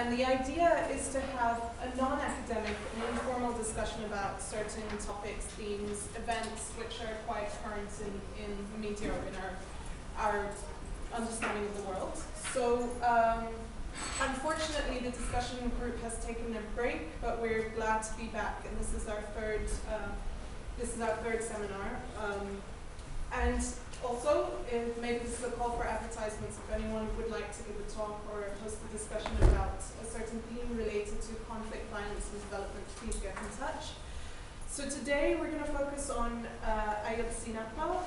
And the idea is to have a non-academic and informal discussion about certain topics, themes, events which are quite current in media or in our understanding of the world. So unfortunately the discussion group has taken a break, but we're glad to be back, and this is our third seminar. And also, maybe this is a call for advertisements. If anyone would like to give a talk or host a discussion about a certain theme related to conflict, violence, and development, please get in touch. So today we're going to focus on Ayotzinapa,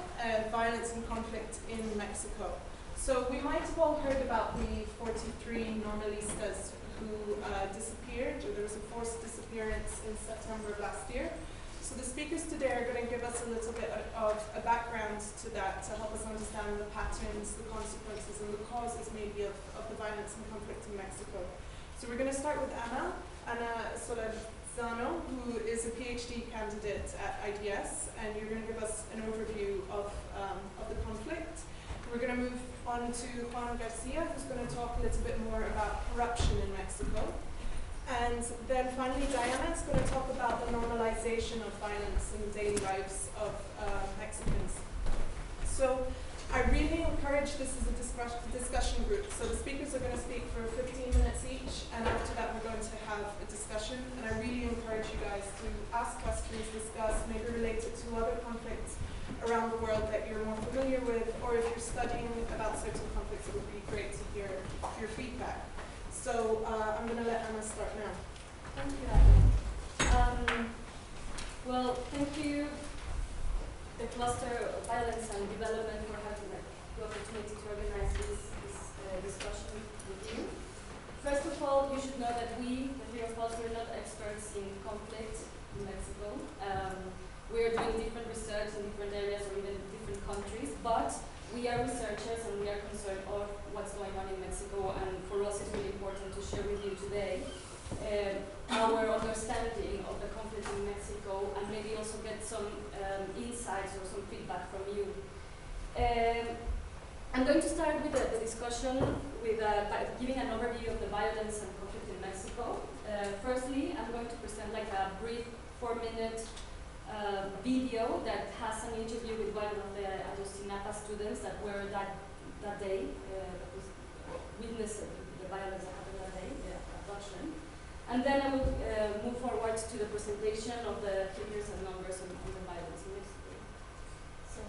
violence and conflict in Mexico. So we might have all heard about the 43 normalistas who disappeared, or there was a forced disappearance in September of last year. So the speakers today are going to give us a little bit of a background to that, to help us understand the patterns, the consequences, and the causes maybe of the violence and conflict in Mexico. So we're going to start with Ana Solazano, who is a PhD candidate at IDS, and you're going to give us an overview of the conflict. We're going to move on to Juan Garcia, who's going to talk a little bit more about corruption in Mexico. And then finally, Diana is going to talk about the normalization of violence in the daily lives of Mexicans. So I really encourage this as a discussion group. So the speakers are going to speak for 15 minutes each, and after that we're going to have a discussion. And I really encourage you guys to ask questions, discuss, maybe relate it to other conflicts around the world that you're more familiar with, or if you're studying about certain conflicts, it would be great to hear your feedback. So I'm going to let Anna start now. Thank you, Anna. Well, thank you, the Cluster of Violence and Development, for having the opportunity to organize this discussion with you. First of all, you should know that we, the three of us, we're not experts in conflict in Mexico. We are doing different research in different areas or even different countries, but we are researchers and we are concerned of what's going on in Mexico, and for us it's really important to share with you today our understanding of the conflict in Mexico, and maybe also get some insights or some feedback from you. I'm going to start with the discussion with by giving an overview of the violence and conflict in Mexico. Firstly, I'm going to present like a brief 4-minute video that has an interview with one of the Ayotzinapa students that were that day, that was witnessed the violence that happened that day, the abduction. And then I will move forward to the presentation of the figures and numbers on the violence in Mexico. So,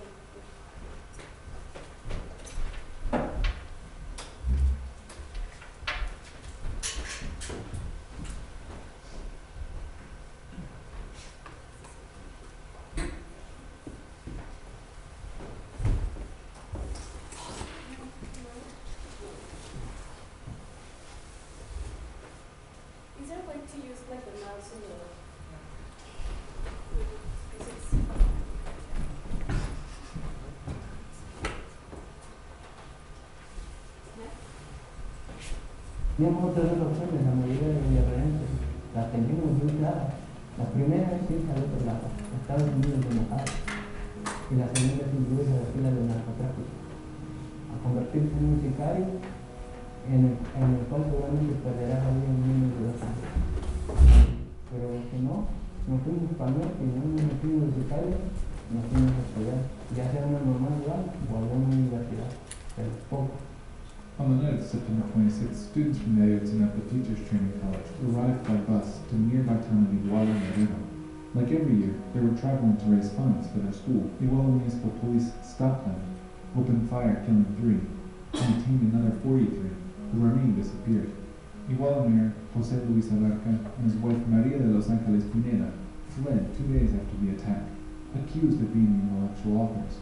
is there a way to use like the mouse in the... Teníamos tres opciones, la mayoría de los referentes las teníamos muy claras. La primera es irse al otro lado, Estados Unidos enojado, y la segunda es incluirse a la fila del narcotráfico, a convertirse en un sicario en el cual seguramente perderá la vida en menos de 2 años. Pero si no, nos fuimos para el norte y no nos metimos de sicario, nos fuimos a estudiar, ya sea una normal rural o alguna universidad, pero poco. On the night of September 26th, students from the Ayotzinapa Teachers Training College arrived by bus to the nearby town of Iguala Moreno. Like every year, they were traveling to raise funds for their school. Iguala Municipal Police stopped them, opened fire, killing 3, and detained another 43. The remaining disappeared. Iguala Mayor José Luis Abarca and his wife María de los Ángeles Pineda fled 2 days after the attack, accused of being the intellectual authors.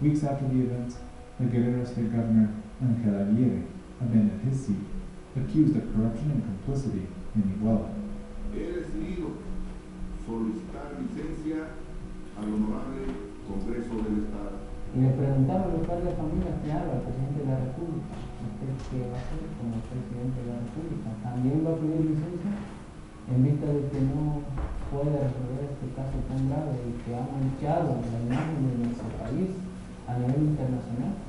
Weeks after the event, the Guerrero State Governor Ángel Aguirre abandoned his seat, accused of corruption and complicity in Iguala. He decidido solicitar licencia al honorable Congreso del Estado. Y le preguntaron a los padres de familia qué haga el presidente de la República. ¿Usted qué va a hacer como presidente de la República? ¿También va a pedir licencia? En vista de que no puede resolver este caso tan grave y que ha manchado la imagen de nuestro país a nivel internacional.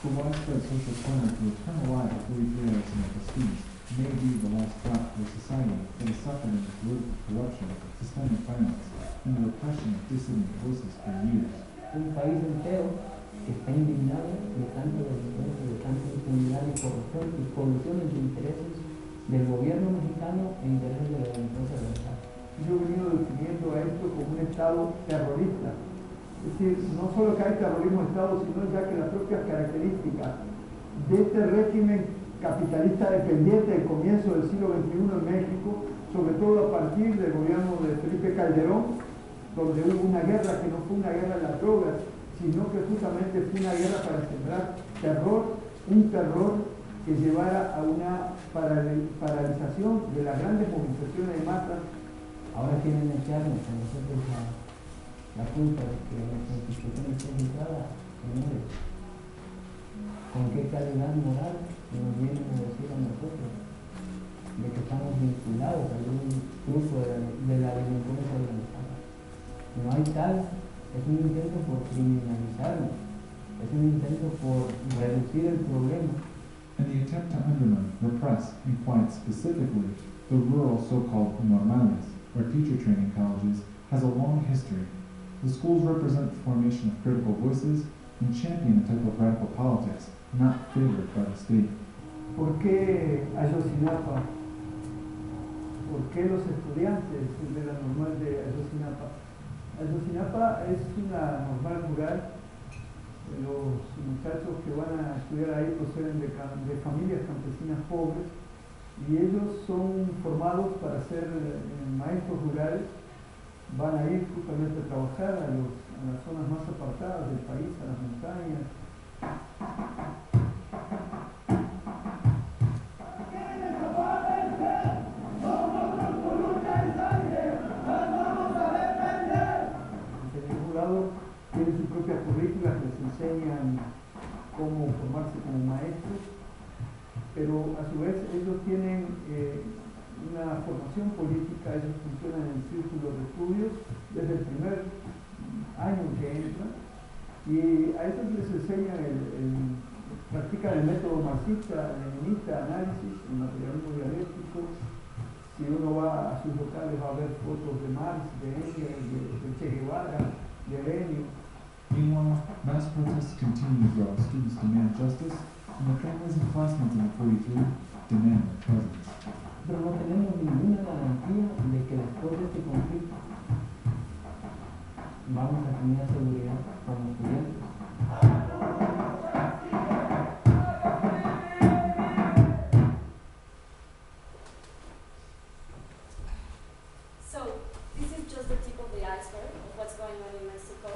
The widespread social clamor to return alive to 43 Ayotzinapa students may be the last drop for a society that has suffered in the political corruption, systemic violence, and the repression of dissident voices for years. Un país entero que está indignado de tanta delincuencia, de tanta impunidad y corrupción y colusiones de intereses del gobierno mexicano e intereses de la delincuencia organizada. Yo he venido definiendo a esto como un Estado terrorista. Es decir, no solo que hay terrorismo de Estado, sino ya que las propias características de este régimen capitalista dependiente del comienzo del siglo XXI en México, sobre todo a partir del gobierno de Felipe Calderón, donde hubo una guerra que no fue una guerra de las drogas, sino que justamente fue una guerra para sembrar terror, un terror que llevara a una paralización de las grandes movilizaciones de masas. Ahora quieren echarnos a nosotros la culpa de que nuestra institución esté centrada, señores. ¿Con qué calidad moral nos vienen a decir a nosotros de que estamos vinculados a algún grupo de la delincuencia organizada? No hay tal, es un intento por criminalizarnos, es un intento por reducir el problema. And the attempt to undermine, repress, and quiet specifically the rural so-called normales, or teacher training colleges, has a long history. The schools represent the formation of critical voices and champion a type of radical politics not favored by the state. ¿Por qué Ayotzinapa? ¿Por qué los estudiantes de la normal de Ayotzinapa? Ayotzinapa es una normal rural. Los muchachos que van a estudiar ahí proceden de familias campesinas pobres y ellos son formados para ser maestros rurales. Van a ir justamente a trabajar a las zonas más apartadas del país, a las montañas. Tienen sus propias currículas, les enseñan cómo formarse como maestros, pero a su vez ellos tienen una formación política, ellos funcionan en círculos de estudios desde el primer año que entran, y a ellos les enseñan, practican el método marxista, leninista, análisis, el materialismo dialéctico. Si uno va a sus locales va a ver fotos de Marx, de Engels, de Che Guevara, de Lenin. Meanwhile, mass protests continue to grow as students demand justice, and the families and classmates of the 43 demand their presence. Pero no tenemos ninguna garantía de que después de este conflicto vamos a tener seguridad como estudiantes. So, this is just the tip of the iceberg of what's going on in Mexico.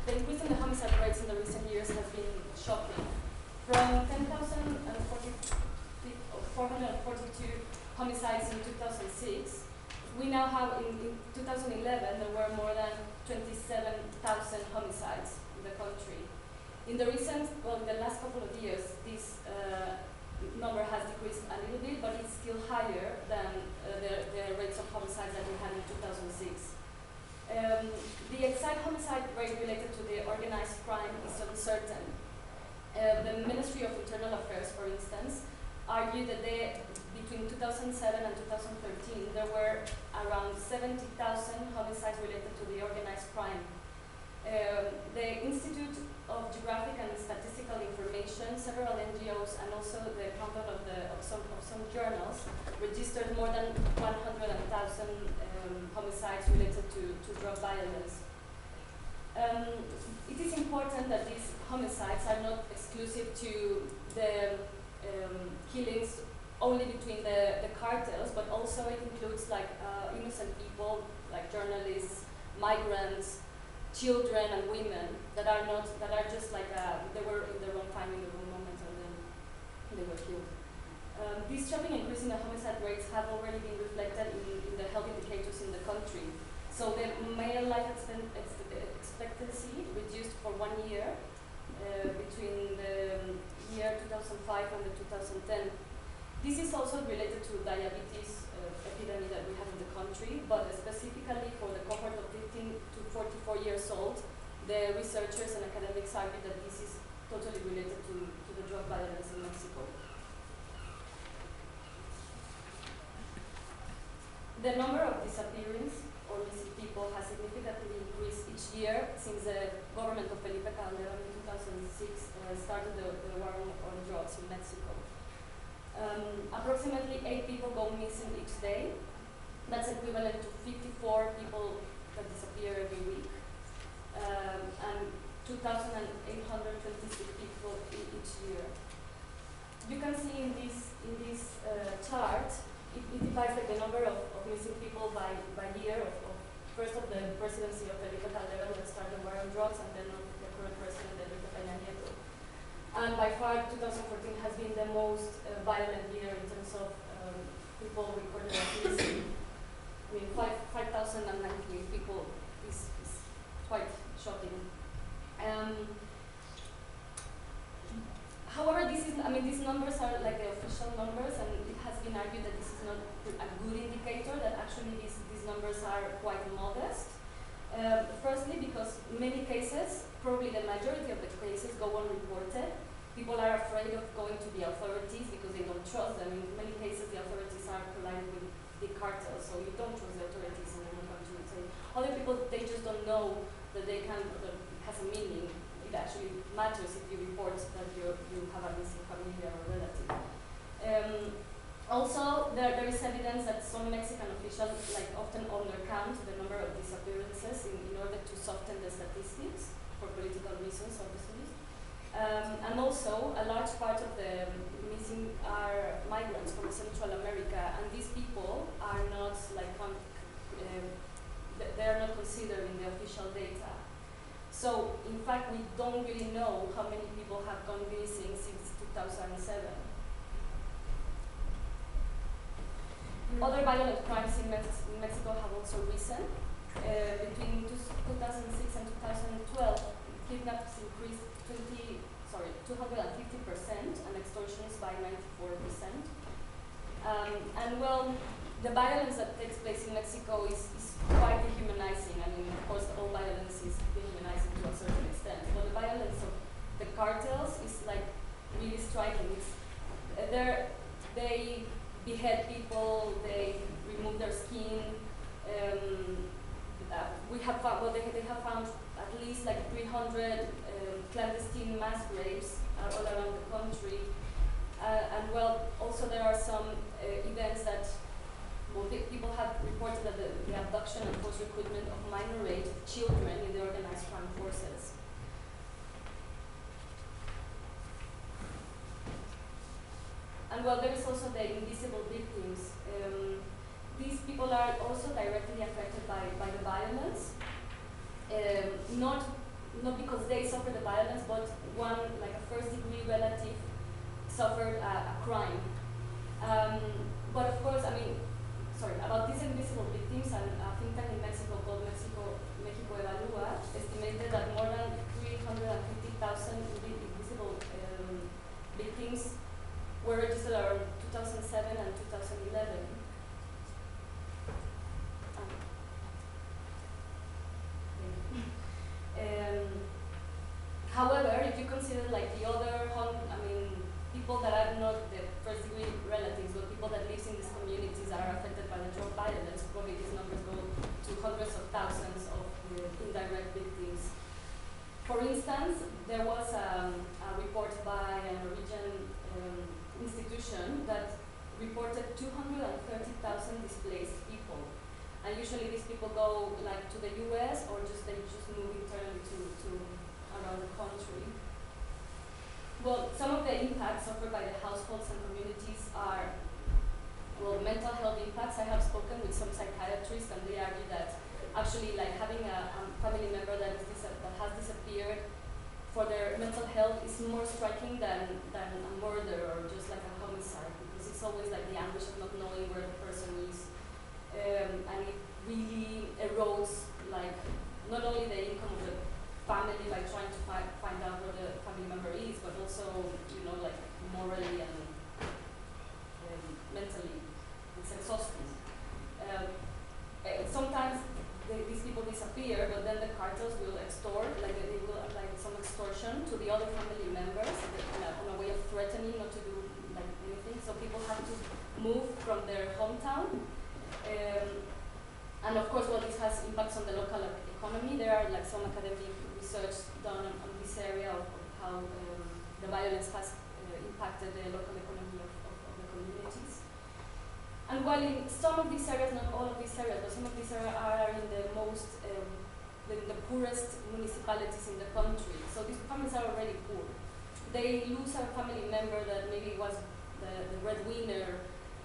The increase in the homicide rates in the recent years has been shocking. From 10,442 homicides in 2006, we now have, in 2011, there were more than 27,000 homicides in the country. In the last couple of years, this number has decreased a little bit, but it's still higher than the rates of homicides that we had in 2006. The exact homicide rate related to the organized crime is uncertain. The Ministry of Internal Affairs, for instance, argued that between 2007 and 2013, there were around 70,000 homicides related to the organized crime. The Institute of Geographic and Statistical Information, several NGOs, and also the content of some journals registered more than 100,000 homicides related to drug violence. It is important that these homicides are not exclusive to the killings only between the cartels, but also it includes innocent people like journalists, migrants, children and women that are just they were in the wrong time in the wrong moment and then they were killed. These shocking increase in the homicide rates have already been reflected in the health indicators in the country. So the male life expectancy reduced for 1 year between the year 2005 and the 2010. This is also related to diabetes epidemic that we have in the country, but specifically for the cohort of 15 to 44 years old, the researchers and academics argue that this is totally related to the drug violence in Mexico. The number of disappearances or missing people has significantly increased each year since the government of Felipe Calderón in 2006 started the war on drugs in Mexico. Approximately 8 people go missing each day. That's equivalent to 54 people that disappear every week, and 2,826 people each year. You can see in this chart, it divides like the number of missing people by year of first of the presidency of Felipe Calderón that started the war on drugs, and then of the current president Enrique Peña Nieto. And by far, 2014 has been the most violent year in terms of people recorded as missing. I mean, 5,093 people is quite shocking. However, these numbers are like the official numbers, and it has been argued that this is not a good indicator, that actually these numbers are quite modest. Firstly, because many cases, probably the majority of the cases, go unreported. People are afraid of going to the authorities because they don't trust them. In many cases, the authorities are colliding with big cartels, so you don't trust the authorities and you're not going to say. Other people, they just don't know that they can, that it has a meaning. It actually matters if you report that you have a missing family or relative. Also, there is evidence that some Mexican officials often undercount the number of disappearances in order to soften the statistics for political reasons, obviously. And also, a large part of the missing are migrants from Central America, and these people are not they are not considered in the official data. So, in fact, we don't really know how many people have gone missing since 2007. Other violent crimes in Mexico have also risen. Between 2006 and 2012, kidnaps increased 250%, and extortions by 94%. And well, the violence that takes place in Mexico is quite dehumanizing. I mean, of course, all violence is dehumanizing to a certain extent, but the violence of the cartels is really striking. They behead people, they remove their skin. They have found at least 300 clandestine mass graves all around the country. And well, also there are some events that people have reported that the abduction and forced recruitment of minor age children in the organized crime forces. And well, there is also the invisible victims. These people are also directly affected by the violence, not because they suffer the violence, but one, a first-degree relative, suffered a crime. But of course, about these invisible victims, and a think tank in Mexico called Mexico Evalúa estimated that more than 350,000 invisible victims were registered around 2007 and 2011. However, if you consider the other, people that are not the first-degree relatives, but people that live in these communities are affected by the drug violence, probably these numbers go to hundreds of thousands of indirect victims. For instance, there was a report by a Norwegian institution that reported 230,000 displaced people. And usually these people go to the US, or they just move internally to around the country. Well, some of the impacts suffered by the households and communities are, mental health impacts. I have spoken with some psychiatrists, and they argue that actually having a family member that has disappeared for their mental health is more striking than a murder or just a homicide, because it's always the anguish of not knowing where the person is. And it really erodes not only the income of the family by trying to find out where the family member is, but also morally and mentally. It's exhausting. Sometimes these people disappear, but then the cartels will extort, the extortion to the other family members in a way of threatening not to do like anything. So people had to move from their hometown. And of course, well, this has impacts on the local economy. There are like some academic research done on this area of how the violence has impacted the local economy of the communities. And while in some of these areas, not all of these areas, but some of these areas are in the most, the poorest municipalities in the country. So these families are already poor. They lose a family member that maybe was the breadwinner,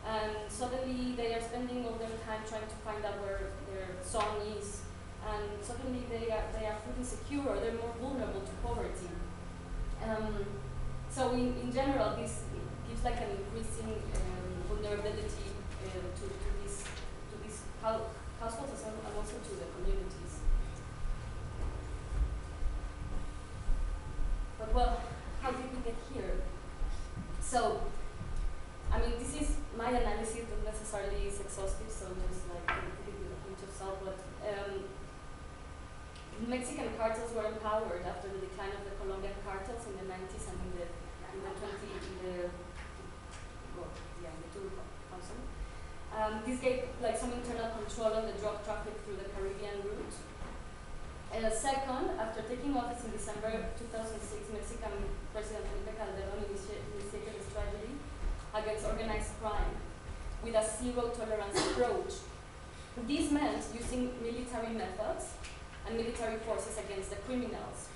and suddenly they are spending all their time trying to find out where their son is, and suddenly they are food insecure, or they're more vulnerable to poverty. So in general, this gives like an increasing vulnerability to these households and also to the communities. But well, how did we get here? So, I mean, this is my analysis, not necessarily is exhaustive, so just like put it with a pinch of salt. But Mexican cartels were empowered after the decline of the Colombian cartels in the 90s and in the 2000. This gave like some internal control on the drug traffic through the Caribbean route. Second, after taking office in December 2006, Mexican President Felipe Calderón initiated a strategy against organized crime with a zero-tolerance approach. This meant using military methods and military forces against the criminals.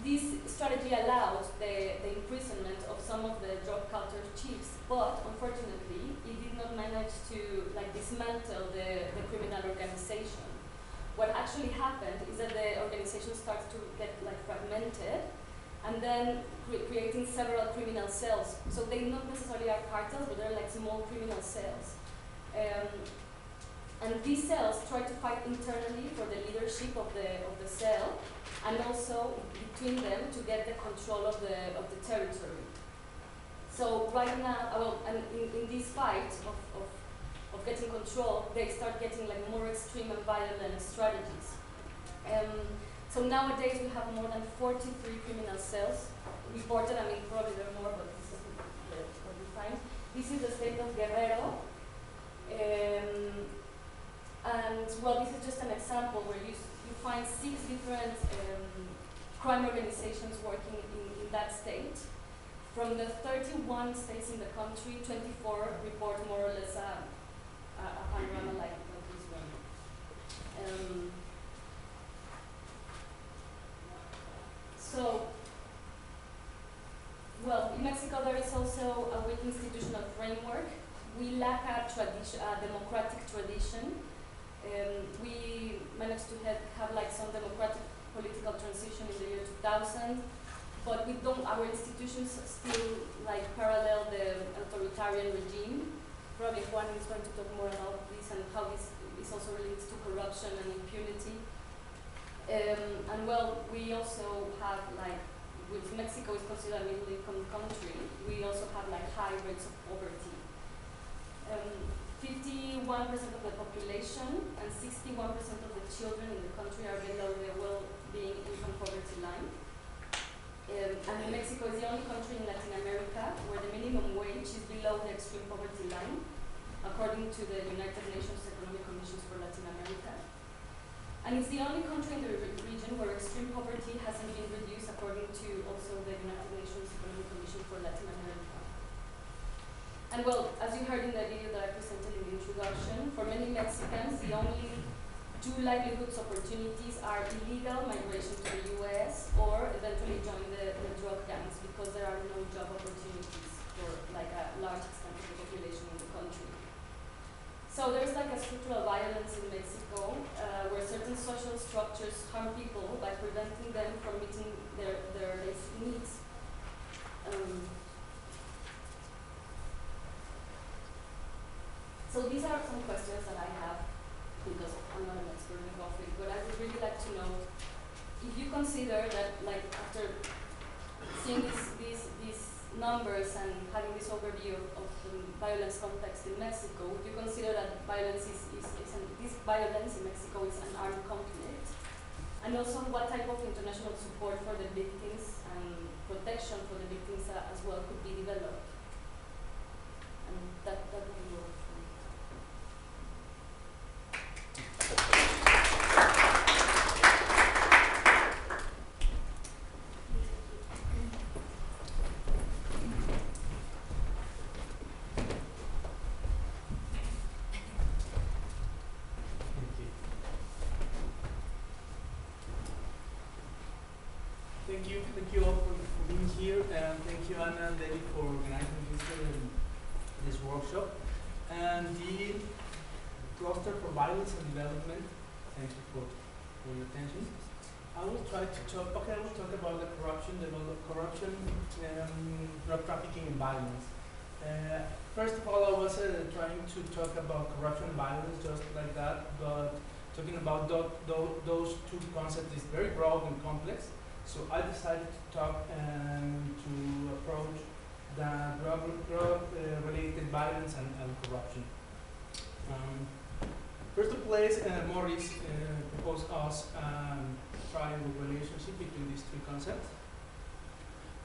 This strategy allowed the imprisonment of some of the drug cartel chiefs, but unfortunately, it did not manage to like dismantle the criminal organization. What actually happened is that the organization started to get like fragmented, and then creating several criminal cells. So they not necessarily are cartels, but they're like small criminal cells. And these cells try to fight internally for the leadership of the cell, and also between them to get the control of the territory. So right now, well, and in this fight of getting control, they start getting like more extreme and violent strategies. So nowadays we have more than 43 criminal cells reported. I mean, probably there are more, but this is what we find. This is the state of Guerrero. And well, this is just an example where you find 6 different crime organizations working in that state. From the 31 states in the country, 24 report more or less a panorama like this one. So, well, in Mexico there is also a weak institutional framework. We lack a democratic tradition. We managed to have like some democratic political transition in the year 2000, but we don't. Our institutions still like parallel the authoritarian regime. Probably Juan is going to talk more about this and how this also relates to corruption and impunity. And well, we also have like, with Mexico is considered a middle-income country, we also have like high rates of poverty. 51% of the population and 61% of the children in the country are below the well-being income poverty line. And Mexico is the only country in Latin America where the minimum wage is below the extreme poverty line, according to the United Nations Economic Commissions for Latin America. And it's the only country in the region where extreme poverty hasn't been reduced, according to also the United Nations Economic Commission for Latin America. And well, as you heard in the video that I presented in the introduction, for many Mexicans, the only 2 livelihoods opportunities are illegal migration to the US or eventually join the drug gangs, because there are no job opportunities for like a large extent of the population in the country. So there's like a structural violence in Mexico where certain social structures harm people by preventing them from meeting their basic needs. So these are some questions that I have, because I'm not an expert in conflict, but I would really like to know if you consider that, like, after seeing these numbers and having this overview of the violence context in Mexico, would you consider that violence this violence in Mexico is an armed conflict? and also what type of international support for the victims and protection for the victims as well could be developed. And that would be all. Thank you all for being here, and thank you Anna and David for organizing this workshop. And the Cluster for Violence and Development, thank you for your attention. I will talk about the corruption, drug trafficking and violence. First of all, I was trying to talk about corruption and violence just like that, but talking about those two concepts is very broad and complex. So I decided to talk to approach the drug-related violence and corruption. First of place, Maurice proposed us triangle relationship between these three concepts.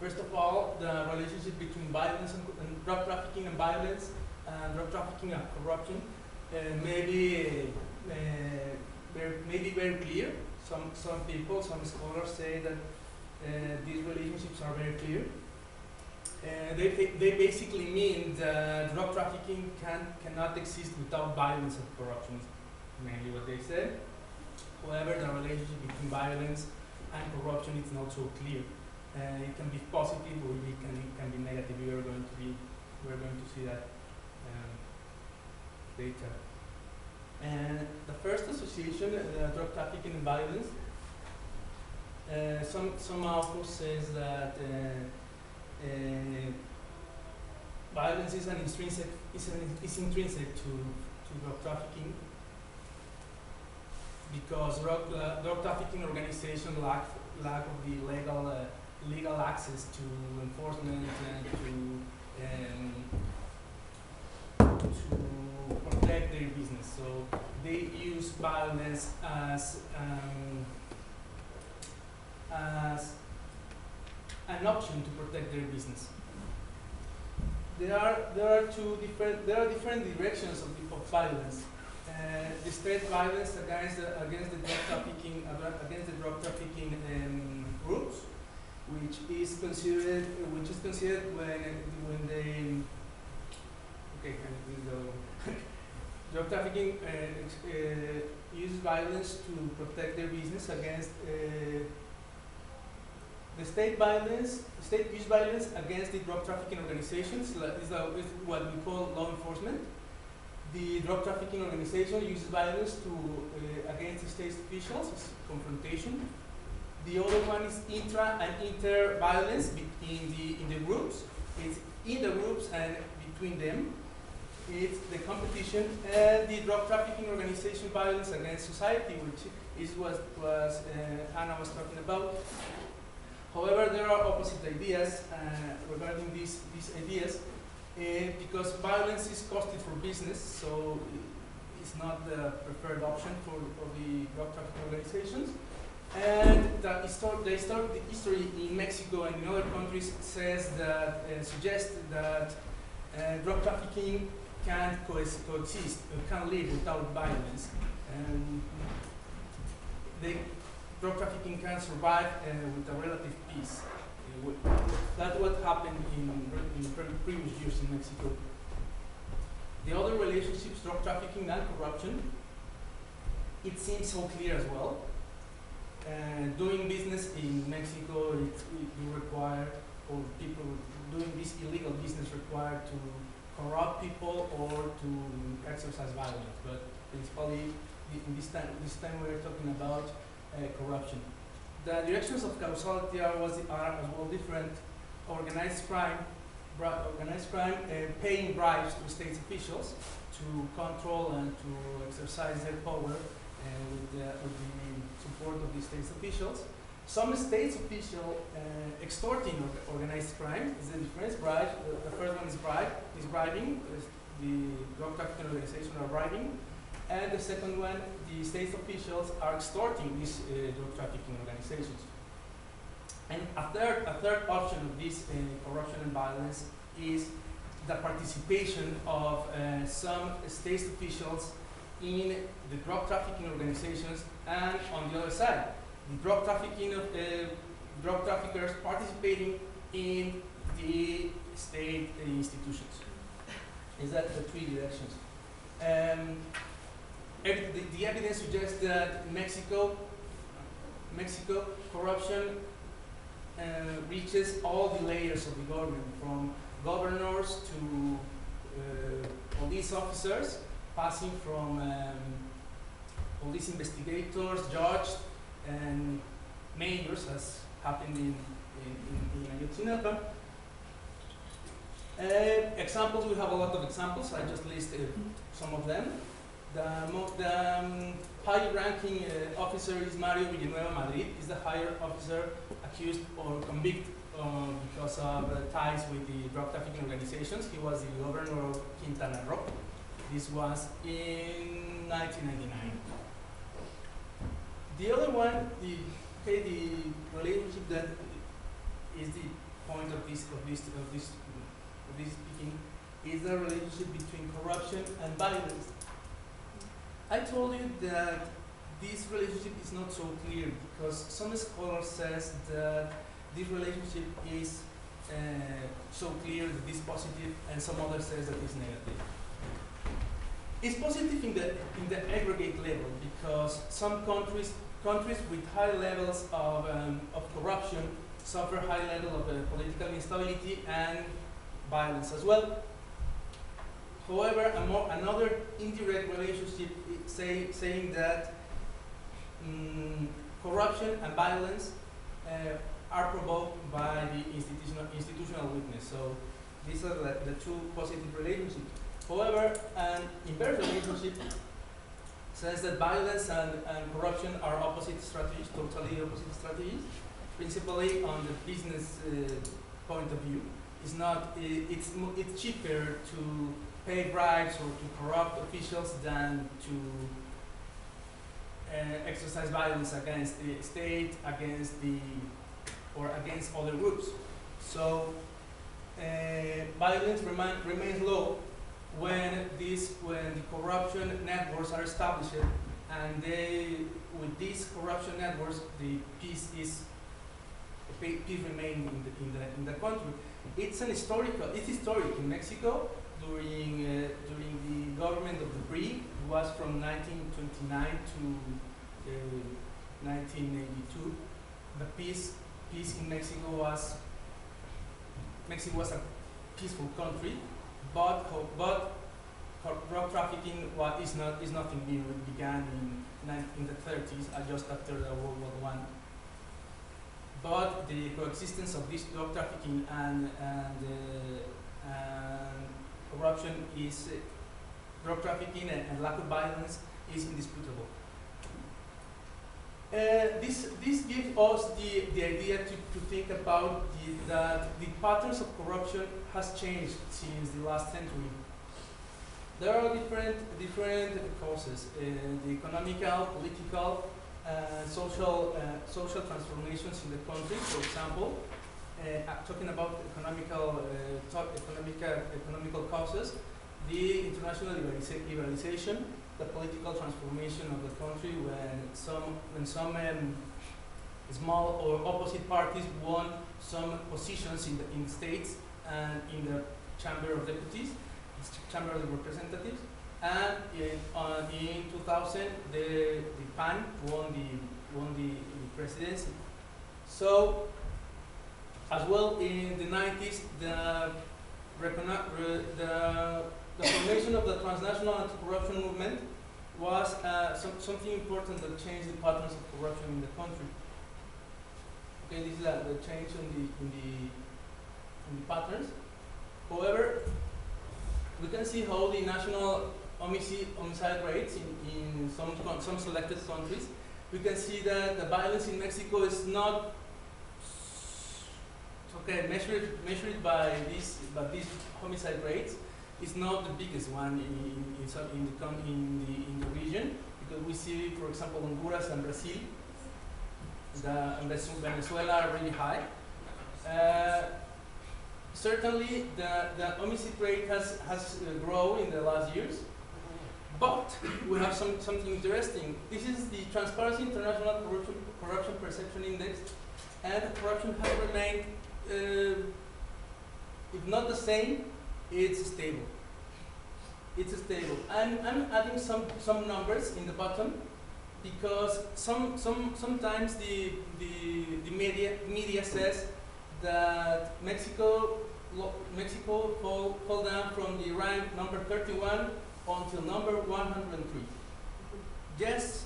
First of all, the relationship between violence and drug trafficking and violence, and drug trafficking and corruption may be very clear. Some people, some scholars say that these relationships are very clear. They basically mean that drug trafficking cannot exist without violence and corruption, mainly what they say. However, the relationship between violence and corruption is not so clear. It can be positive or it can be negative. We're going to see that later. And the first association, drug trafficking and violence, some authors says that violence is intrinsic to drug trafficking, because drug trafficking organizations lack of the legal access to enforcement and to protect their business. So they use violence as an option to protect their business. There are different directions of violence. The state violence against the drug trafficking groups, which is considered when they drug trafficking uses violence to protect their business against the state use violence against the drug trafficking organizations is what we call law enforcement. The drug trafficking organization uses violence against the state officials, it's confrontation. The other one is intra and inter violence in the groups. It's in the groups and between them. It's the competition, and the drug trafficking organization violence against society, which is what Anna was talking about. However, there are opposite ideas regarding these ideas, because violence is costly for business, so it's not the preferred option for the drug trafficking organizations. And the history in Mexico and in other countries says that suggests that drug trafficking can coexist, can live without violence, and drug trafficking can survive with a relative peace. That's what happened in previous years in Mexico. The other relationships, drug trafficking and corruption, it seems so clear as well. Doing business in Mexico, you require, or people doing this illegal business require to corrupt people or to exercise violence. But principally, in this time we're talking about corruption. The directions of causality are as well different. Organized crime, paying bribes to state officials to control and to exercise their power with the support of the state officials. Some state official extorting organized crime is the difference. The first one is bribing. The drug trafficking organization are bribing. And the second one, the state officials are extorting these drug trafficking organizations. And a third option of this corruption and violence is the participation of some state officials in the drug trafficking organizations, and on the other side, the drug trafficking of drug traffickers participating in the state institutions. Is that the three directions? The evidence suggests that in Mexico, corruption reaches all the layers of the government, from governors to police officers, passing from police investigators, judges, and mayors, as happened in Ayotzinapa. Examples, we have a lot of examples. I just listed some of them. The high-ranking officer is Mario Villanueva Madrid. Is the higher officer accused or convicted because of ties with the drug trafficking organizations. He was the governor of Quintana Roo. This was in 1999. The other one, the relationship that is the point of this speaking, is the relationship between corruption and violence. I told you that this relationship is not so clear because some scholars says that this relationship is so clear that it's positive, and some others says that it's negative. It's positive in the aggregate level because some countries with high levels of corruption suffer high level of political instability and violence as well. However, another indirect relationship saying that corruption and violence are provoked by the institutional weakness. So these are the two positive relationships. However, an inverse relationship says that violence and corruption are opposite strategies, totally opposite strategies, principally on the business point of view. It's cheaper to pay bribes or to corrupt officials than to exercise violence against the state, against other groups. So violence remains low when the corruption networks are established, and with these corruption networks, the peace remains in the country. It's historic in Mexico. During the government of the PRI, it was from 1929 to 1982. The peace in Mexico was a peaceful country, but drug trafficking is nothing new. It began in the 30s, just after the World War I. But the coexistence of this drug trafficking and corruption is drug trafficking and lack of violence is indisputable. This gives us the idea to think about that the patterns of corruption has changed since the last century. There are different causes: the economical, political, social transformations in the country. For example, talking about economical causes, the international liberalization, the political transformation of the country when some small or opposite parties won some positions in the states and in the Chamber of Deputies, Chamber of Representatives, and in 2000 the PAN won the presidency. So as well in the 90s, the formation of the transnational anti-corruption movement was something important that changed the patterns of corruption in the country. Okay, this is the change in the patterns. However, we can see how the national homicide rates in some selected countries. We can see that the violence in Mexico is not measured by these homicide rates. it's not the biggest one in the region, because we see, for example, Honduras and Brazil, and Venezuela are really high. Certainly, the homicide rate has grown in the last years, but we have something interesting. This is the Transparency International Corruption Perception Index, and corruption has remained, if not the same, it's stable. It's stable. I'm adding some numbers in the bottom, because sometimes the media says that Mexico fall down from the rank number 31 until number 103. Yes,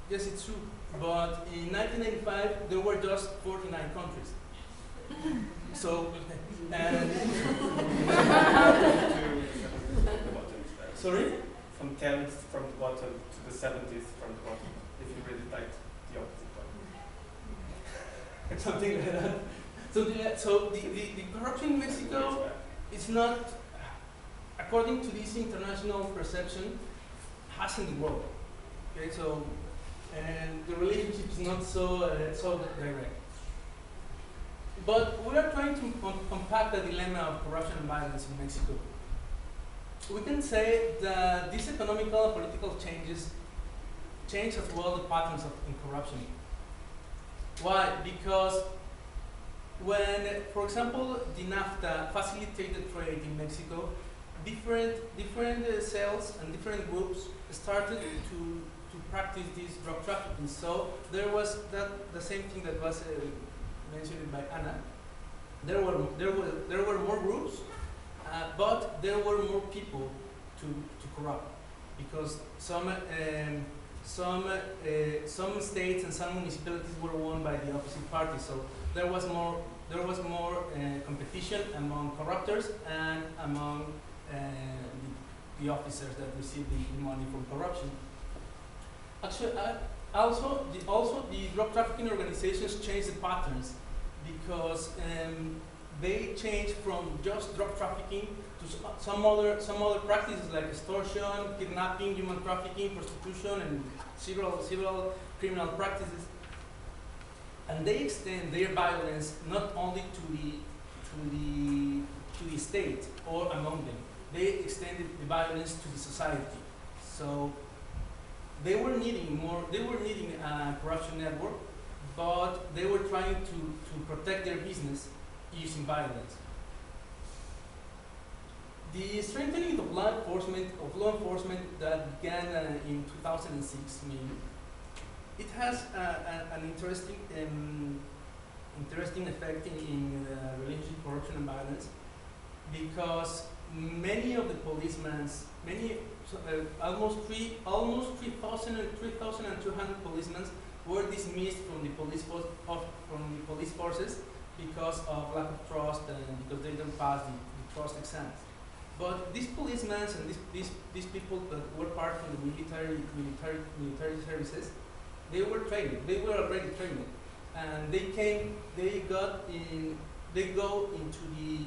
it's true. But in 1995 there were just 49 countries. So, and sorry? From 10th from the bottom to the 70th from the bottom, if you really liked the opposite one. Something like that. So the corruption in Mexico is not, according to this international perception, hasn't grown. Okay, so and the relationship is not so direct. But we are trying to unpack the dilemma of corruption and violence in Mexico. We can say that these economical and political changes change as well the patterns in corruption. Why? Because when, for example, the NAFTA facilitated trade in Mexico, different cells and different groups started to practice this drug trafficking. So there was the same thing that was mentioned by Anna. There were more groups, but there were more people to corrupt, because some states and some municipalities were won by the opposite party. So there was more competition among corruptors and among the officers that received the money from corruption. Actually, also the drug trafficking organizations changed the patterns, because they changed from just drug trafficking to some other practices like extortion, kidnapping, human trafficking, prostitution, and several criminal practices. And they extend their violence not only to the state or among them. They extended the violence to the society. So they were needing a corruption network, but they were trying to protect their business using violence. The strengthening of law enforcement that began in 2006, it has an interesting effect in the relationship corruption and violence, because many of the policemen, almost 3,200 policemen were dismissed from the police forces because of lack of trust and because they don't pass the trust exams. But these policemen and these people that were part of the military services, they were trained. They were already trained, and they go into the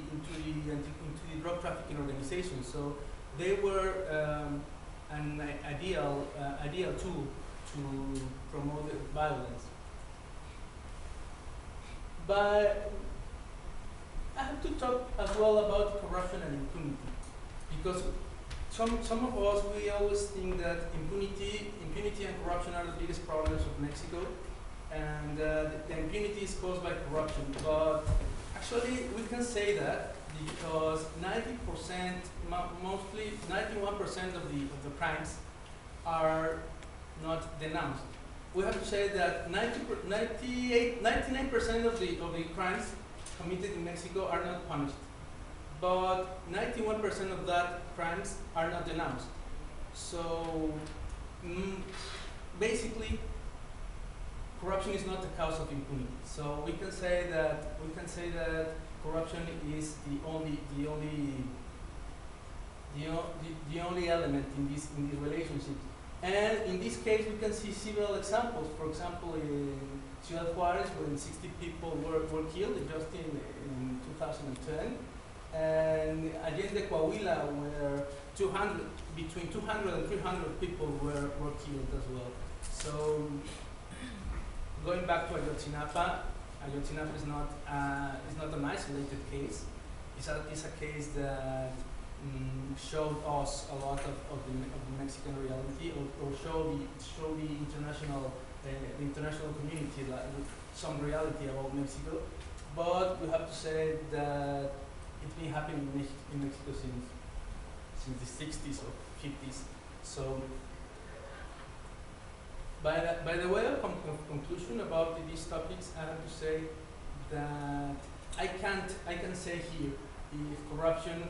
drug trafficking organization. So they were an ideal tool to promote violence. But I have to talk as well about corruption and impunity, because some of us, we always think that impunity and corruption are the biggest problems of Mexico, and the impunity is caused by corruption. But actually, we can say that because 90%, mostly 91% of the crimes are not denounced. We have to say that 99% of the crimes committed in Mexico are not punished, but 91% of that crimes are not denounced. So basically, corruption is not the cause of impunity. So we can say that corruption is the only element in this relationship. And in this case, we can see several examples. For example, in Ciudad Juarez, when 60 people were killed just in 2010, And Allende Coahuila, where between 200 and 300 people were killed as well. So going back to Ayotzinapa, Ayotzinapa is not an isolated case. It's a case that showed us a lot of the Mexican reality, or show the international community some reality about Mexico. But we have to say that it's been happening in Mexico since the 60s or 50s. So by the way of conclusion about these topics, I have to say that I can say here if corruption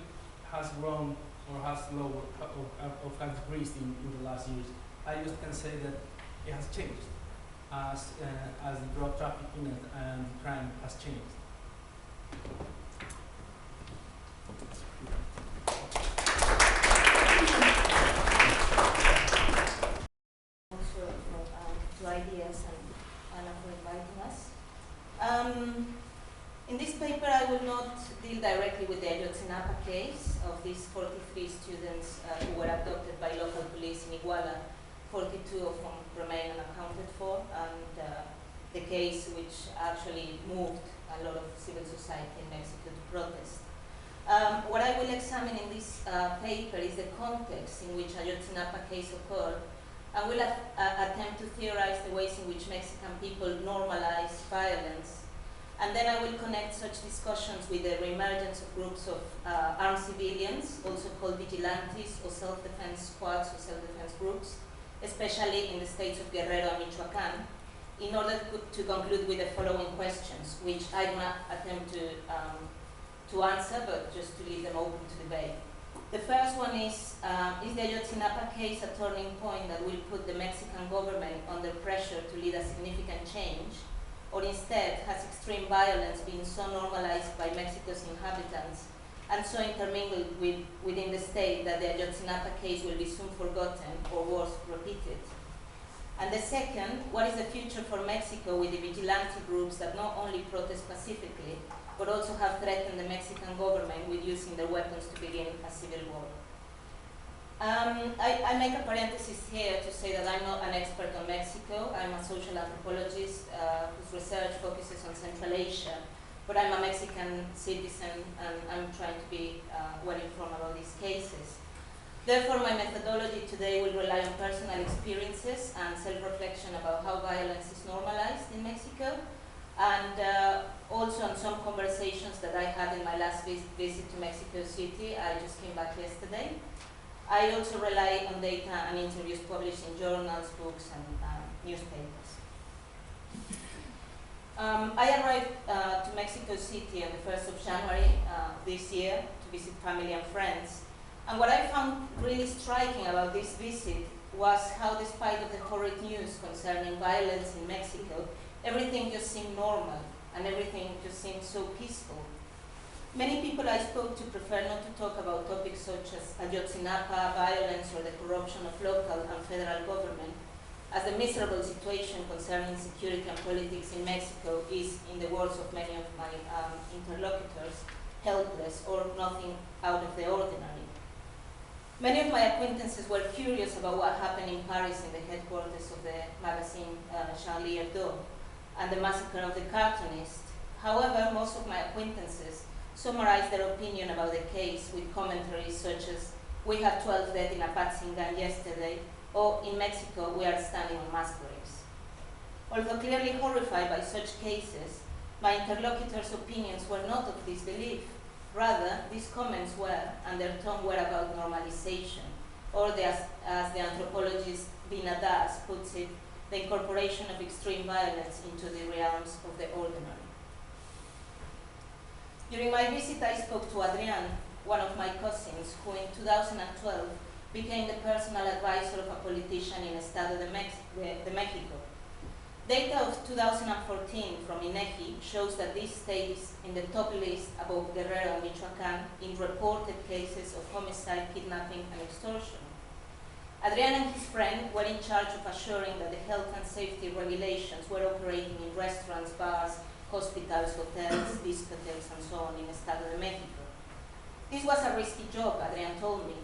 has grown or has lowered or has increased in the last years. I just can say that it has changed as the drug trafficking and crime has changed. Also to IDS and Anna for inviting us. In this paper, I will not deal directly with the Ayotzinapa case of these 43 students who were abducted by local police in Iguala, 42 of whom remain unaccounted for, and the case which actually moved a lot of civil society in Mexico to protest. What I will examine in this paper is the context in which Ayotzinapa case occurred, and will attempt to theorize the ways in which Mexican people normalize violence. And then I will connect such discussions with the reemergence of groups of armed civilians, also called vigilantes or self-defense squads or self-defense groups, especially in the states of Guerrero and Michoacán, in order to conclude with the following questions, which I do not attempt to answer, but just to leave them open to debate. The first one is the Ayotzinapa case a turning point that will put the Mexican government under pressure to lead a significant change, or instead has extreme violence been so normalized by Mexico's inhabitants and so intermingled within the state that the Ayotzinapa case will be soon forgotten or worse, repeated? And the second, what is the future for Mexico with the vigilante groups that not only protest pacifically, but also have threatened the Mexican government with using their weapons to begin a civil war? I make a parenthesis here to say that I'm not an expert on Mexico. I'm a social anthropologist whose research focuses on Central Asia, but I'm a Mexican citizen and I'm trying to be well informed about these cases. Therefore, my methodology today will rely on personal experiences and self-reflection about how violence is normalized in Mexico, and also on some conversations that I had in my last visit to Mexico City. I just came back yesterday. I also rely on data and interviews published in journals, books, and newspapers. I arrived to Mexico City on the 1st of January this year to visit family and friends. And what I found really striking about this visit was how, despite of the horrid news concerning violence in Mexico, everything just seemed normal and everything just seemed so peaceful. Many people I spoke to prefer not to talk about topics such as Ayotzinapa, violence, or the corruption of local and federal government, as the miserable situation concerning security and politics in Mexico is, in the words of many of my interlocutors, helpless or nothing out of the ordinary. Many of my acquaintances were curious about what happened in Paris in the headquarters of the magazine Charlie Hebdo and the massacre of the cartoonist. However, most of my acquaintances summarized their opinion about the case with commentaries such as, "We have 12 dead in a Patzing gun yesterday," or "In Mexico, we are standing on mass graves." Although clearly horrified by such cases, my interlocutors' opinions were not of this belief. Rather, these comments were, and their tone were, about normalization, or as the anthropologist Dina Das puts it, the incorporation of extreme violence into the realms of the ordinary. During my visit, I spoke to Adrian, one of my cousins, who in 2012 became the personal advisor of a politician in Estado de Mexico. Data of 2014 from INEGI shows that this state is in the top list above Guerrero and Michoacán in reported cases of homicide, kidnapping, and extortion. Adrian and his friend were in charge of assuring that the health and safety regulations were operating in restaurants, bars, hospitals, hotels, discotheques, and so on in Estado de Mexico. This was a risky job, Adrian told me,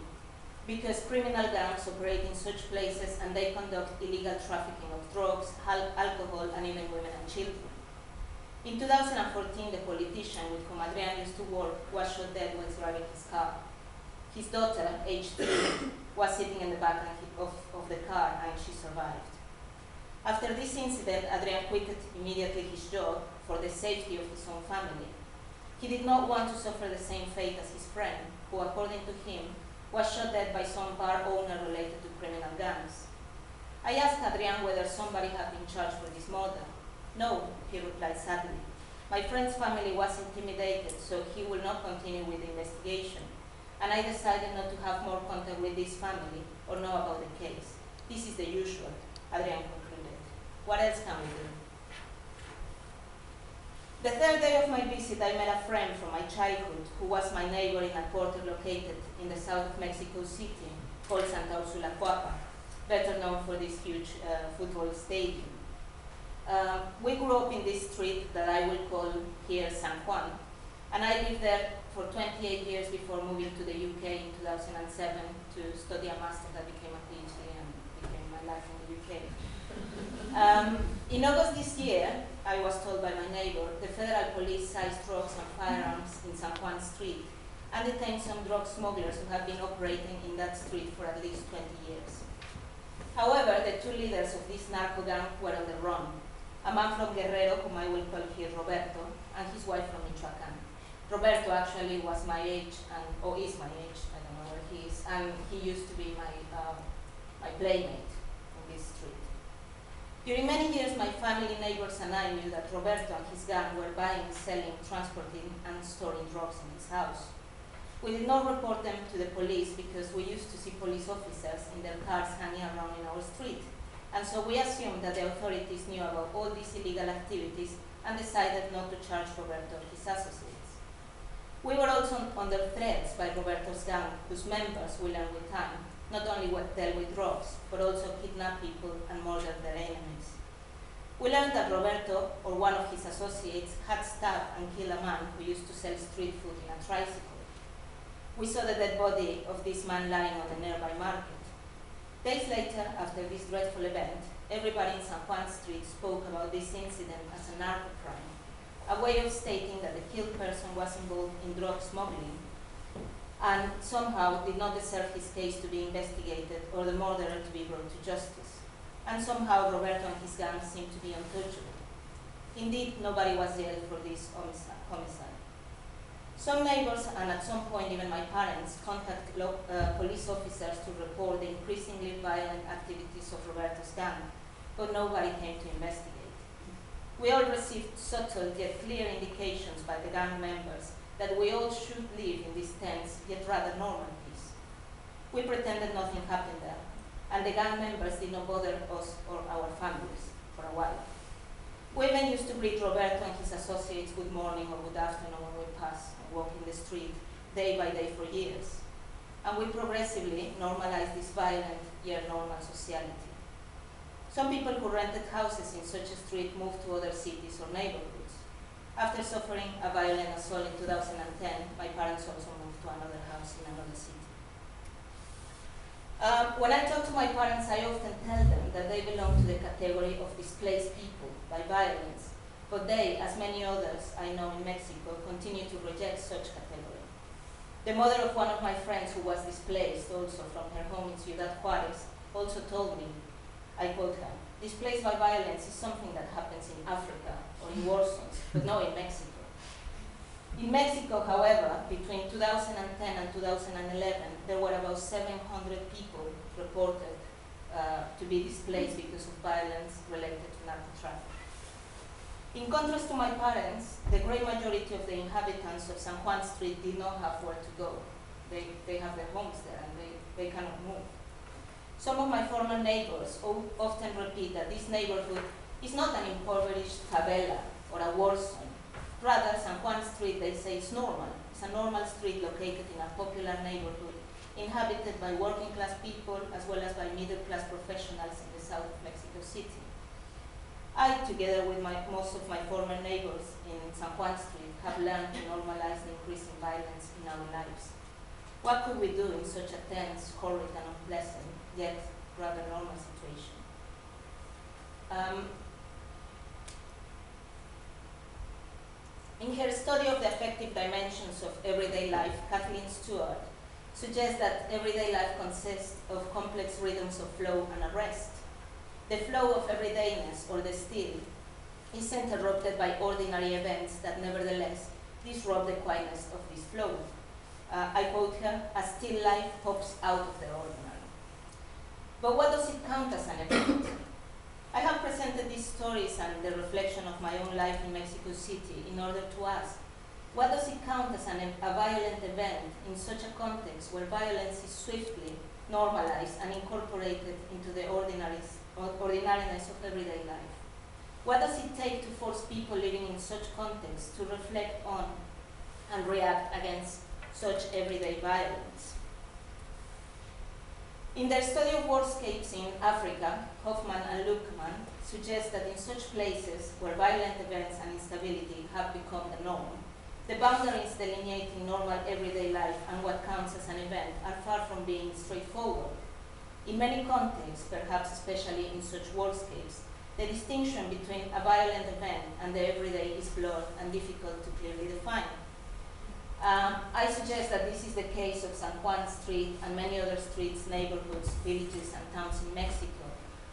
because criminal gangs operate in such places and they conduct illegal trafficking of drugs, alcohol, and even women and children. In 2014, the politician with whom Adrian used to work was shot dead while driving his car. His daughter, aged 3, was sitting in the back of the car and she survived. After this incident, Adrian quitted immediately his job for the safety of his own family. He did not want to suffer the same fate as his friend, who, according to him, was shot dead by some bar owner related to criminal gangs. I asked Adrian whether somebody had been charged for this murder. No, he replied sadly. My friend's family was intimidated, so he will not continue with the investigation. And I decided not to have more contact with this family or know about the case. This is the usual, Adrian concluded. What else can we do? The third day of my visit, I met a friend from my childhood who was my neighbor in a quarter located in the south of Mexico City called Santa Ursula Coapa, better known for this huge football stadium. We grew up in this street that I will call here San Juan, and I lived there for 28 years before moving to the UK in 2007 to study a master that became a PhD and became my life in the UK. In August this year, I was told by my neighbor, the federal police seized drugs and firearms in San Juan Street and detained some drug smugglers who have been operating in that street for at least 20 years. However, the two leaders of this narco gang were on the run, a man from Guerrero, whom I will call here Roberto, and his wife from Michoacán. Roberto actually was my age, or is my age, I don't know where he is, and he used to be my playmate in this street. During many years, my family, neighbors, and I knew that Roberto and his gang were buying, selling, transporting, and storing drugs in his house. We did not report them to the police because we used to see police officers in their cars hanging around in our street. And so we assumed that the authorities knew about all these illegal activities and decided not to charge Roberto or his associates. We were also under threats by Roberto's gang, whose members, we learned with time, not only dealt with drugs, but also kidnapped people and murdered their enemies. We learned that Roberto, or one of his associates, had stabbed and killed a man who used to sell street food in a tricycle. We saw the dead body of this man lying on the nearby market. Days later, after this dreadful event, everybody in San Juan Street spoke about this incident as a narco crime, a way of stating that the killed person was involved in drug smuggling and somehow did not deserve his case to be investigated or the murderer to be brought to justice. And somehow Roberto and his gang seemed to be untouchable. Indeed, nobody was jailed for this homicide. Some neighbors, and at some point even my parents, contacted police officers to report the increasingly violent activities of Roberto's gang, but nobody came to investigate. We all received subtle yet clear indications by the gang members that we all should live in this tense yet rather normal peace. We pretended nothing happened there, and the gang members did not bother us or our families for a while. We even used to greet Roberto and his associates good morning or good afternoon when we passed and walked in the street day by day for years. And we progressively normalized this violent yet normal sociality. Some people who rented houses in such a street moved to other cities or neighborhoods. After suffering a violent assault in 2010, my parents also moved to another house in another city. When I talk to my parents, I often tell them that they belong to the category of displaced people by violence, but they, as many others I know in Mexico, continue to reject such category. The mother of one of my friends who was displaced also from her home in Ciudad Juárez also told me, I quote her, displaced by violence is something that happens in Africa or in war zones, but not in Mexico. In Mexico, however, between 2010 and 2011, there were about 700 people reported to be displaced because of violence related to narco-trafficking. In contrast to my parents, the great majority of the inhabitants of San Juan Street did not have where to go. They have their homes there and they cannot move. Some of my former neighbors often repeat that this neighborhood is not an impoverished favela or a war zone. Rather, San Juan Street, they say, is normal. It's a normal street located in a popular neighborhood, inhabited by working-class people as well as by middle-class professionals in the south of Mexico City. I, together with most of my former neighbors in San Juan Street, have learned to normalize the increasing violence violence in our lives. What could we do in such a tense, horrid, and unpleasant, yet rather normal situation? In her study of the affective dimensions of everyday life, Kathleen Stewart suggests that everyday life consists of complex rhythms of flow and arrest. The flow of everydayness, or the still, is interrupted by ordinary events that nevertheless disrupt the quietness of this flow. I quote her, "A still life pops out of the ordinary." But what does it count as an event? I have presented these stories and the reflection of my own life in Mexico City in order to ask, what does it count as a violent event in such a context where violence is swiftly normalized and incorporated into the ordinariness of everyday life? What does it take to force people living in such contexts to reflect on and react against such everyday violence? In their study of warscapes in Africa, Hoffman and Luckman suggest that in such places where violent events and instability have become the norm, the boundaries delineating normal everyday life and what counts as an event are far from being straightforward. In many contexts, perhaps especially in such warscapes, the distinction between a violent event and the everyday is blurred and difficult to clearly define. I suggest that this is the case of San Juan Street and many other streets, neighborhoods, villages, and towns in Mexico.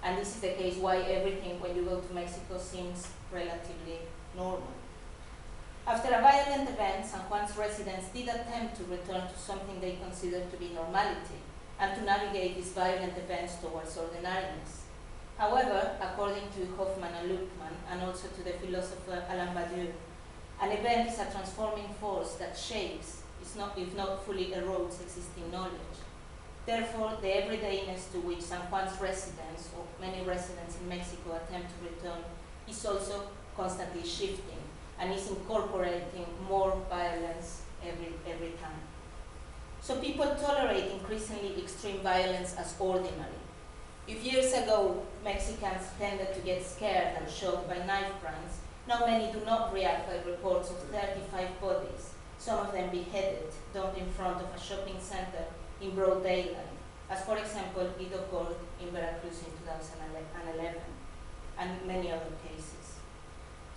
And this is the case why everything when you go to Mexico seems relatively normal. After a violent event, San Juan's residents did attempt to return to something they considered to be normality and to navigate these violent events towards ordinariness. However, according to Hoffman and Luckman, and also to the philosopher Alain Badiou, an event is a transforming force that shapes, if not fully erodes, existing knowledge. Therefore, the everydayness to which San Juan's residents, or many residents in Mexico, attempt to return is also constantly shifting and is incorporating more violence every time. So people tolerate increasingly extreme violence as ordinary. If years ago Mexicans tended to get scared and shot by knife brands, now many do not react by reports of 35 bodies, some of them beheaded, dumped in front of a shopping center in broad daylight, as for example it occurred in Veracruz in 2011, and many other cases.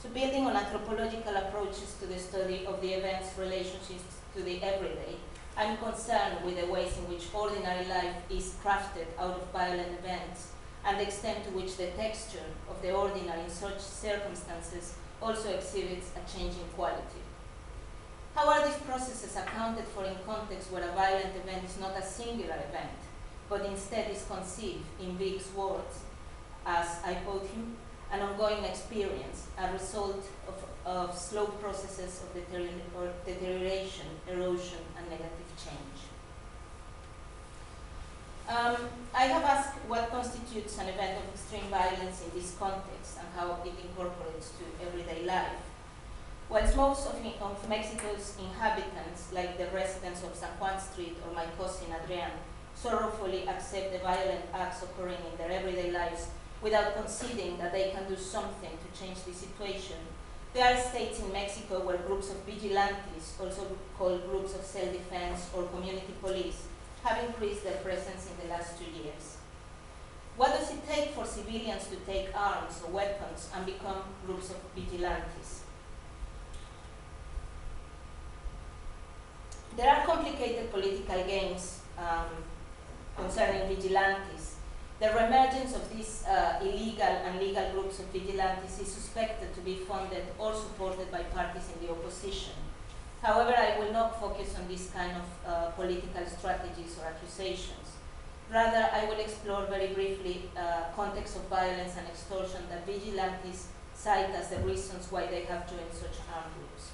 So building on anthropological approaches to the study of the events' relationships to the everyday, I'm concerned with the ways in which ordinary life is crafted out of violent events and the extent to which the texture of the ordinary in such circumstances also exhibits a changing quality. How are these processes accounted for in contexts where a violent event is not a singular event, but instead is conceived, in Vic's words, as, I quote him, an ongoing experience, a result of slow processes of deterioration, erosion, and negative change? I have asked what constitutes an event of extreme violence in this context and how it incorporates to everyday life. Whilst most of Mexico's inhabitants, like the residents of San Juan Street or my cousin Adrian, sorrowfully accept the violent acts occurring in their everyday lives without conceding that they can do something to change the situation, there are states in Mexico where groups of vigilantes, also called groups of self-defense or community police, have increased their presence in the last 2 years. What does it take for civilians to take arms or weapons and become groups of vigilantes? There are complicated political games concerning vigilantes. The reemergence of these illegal and legal groups of vigilantes is suspected to be funded or supported by parties in the opposition. However, I will not focus on this kind of political strategies or accusations. Rather, I will explore very briefly context of violence and extortion that vigilantes cite as the reasons why they have joined such armed groups.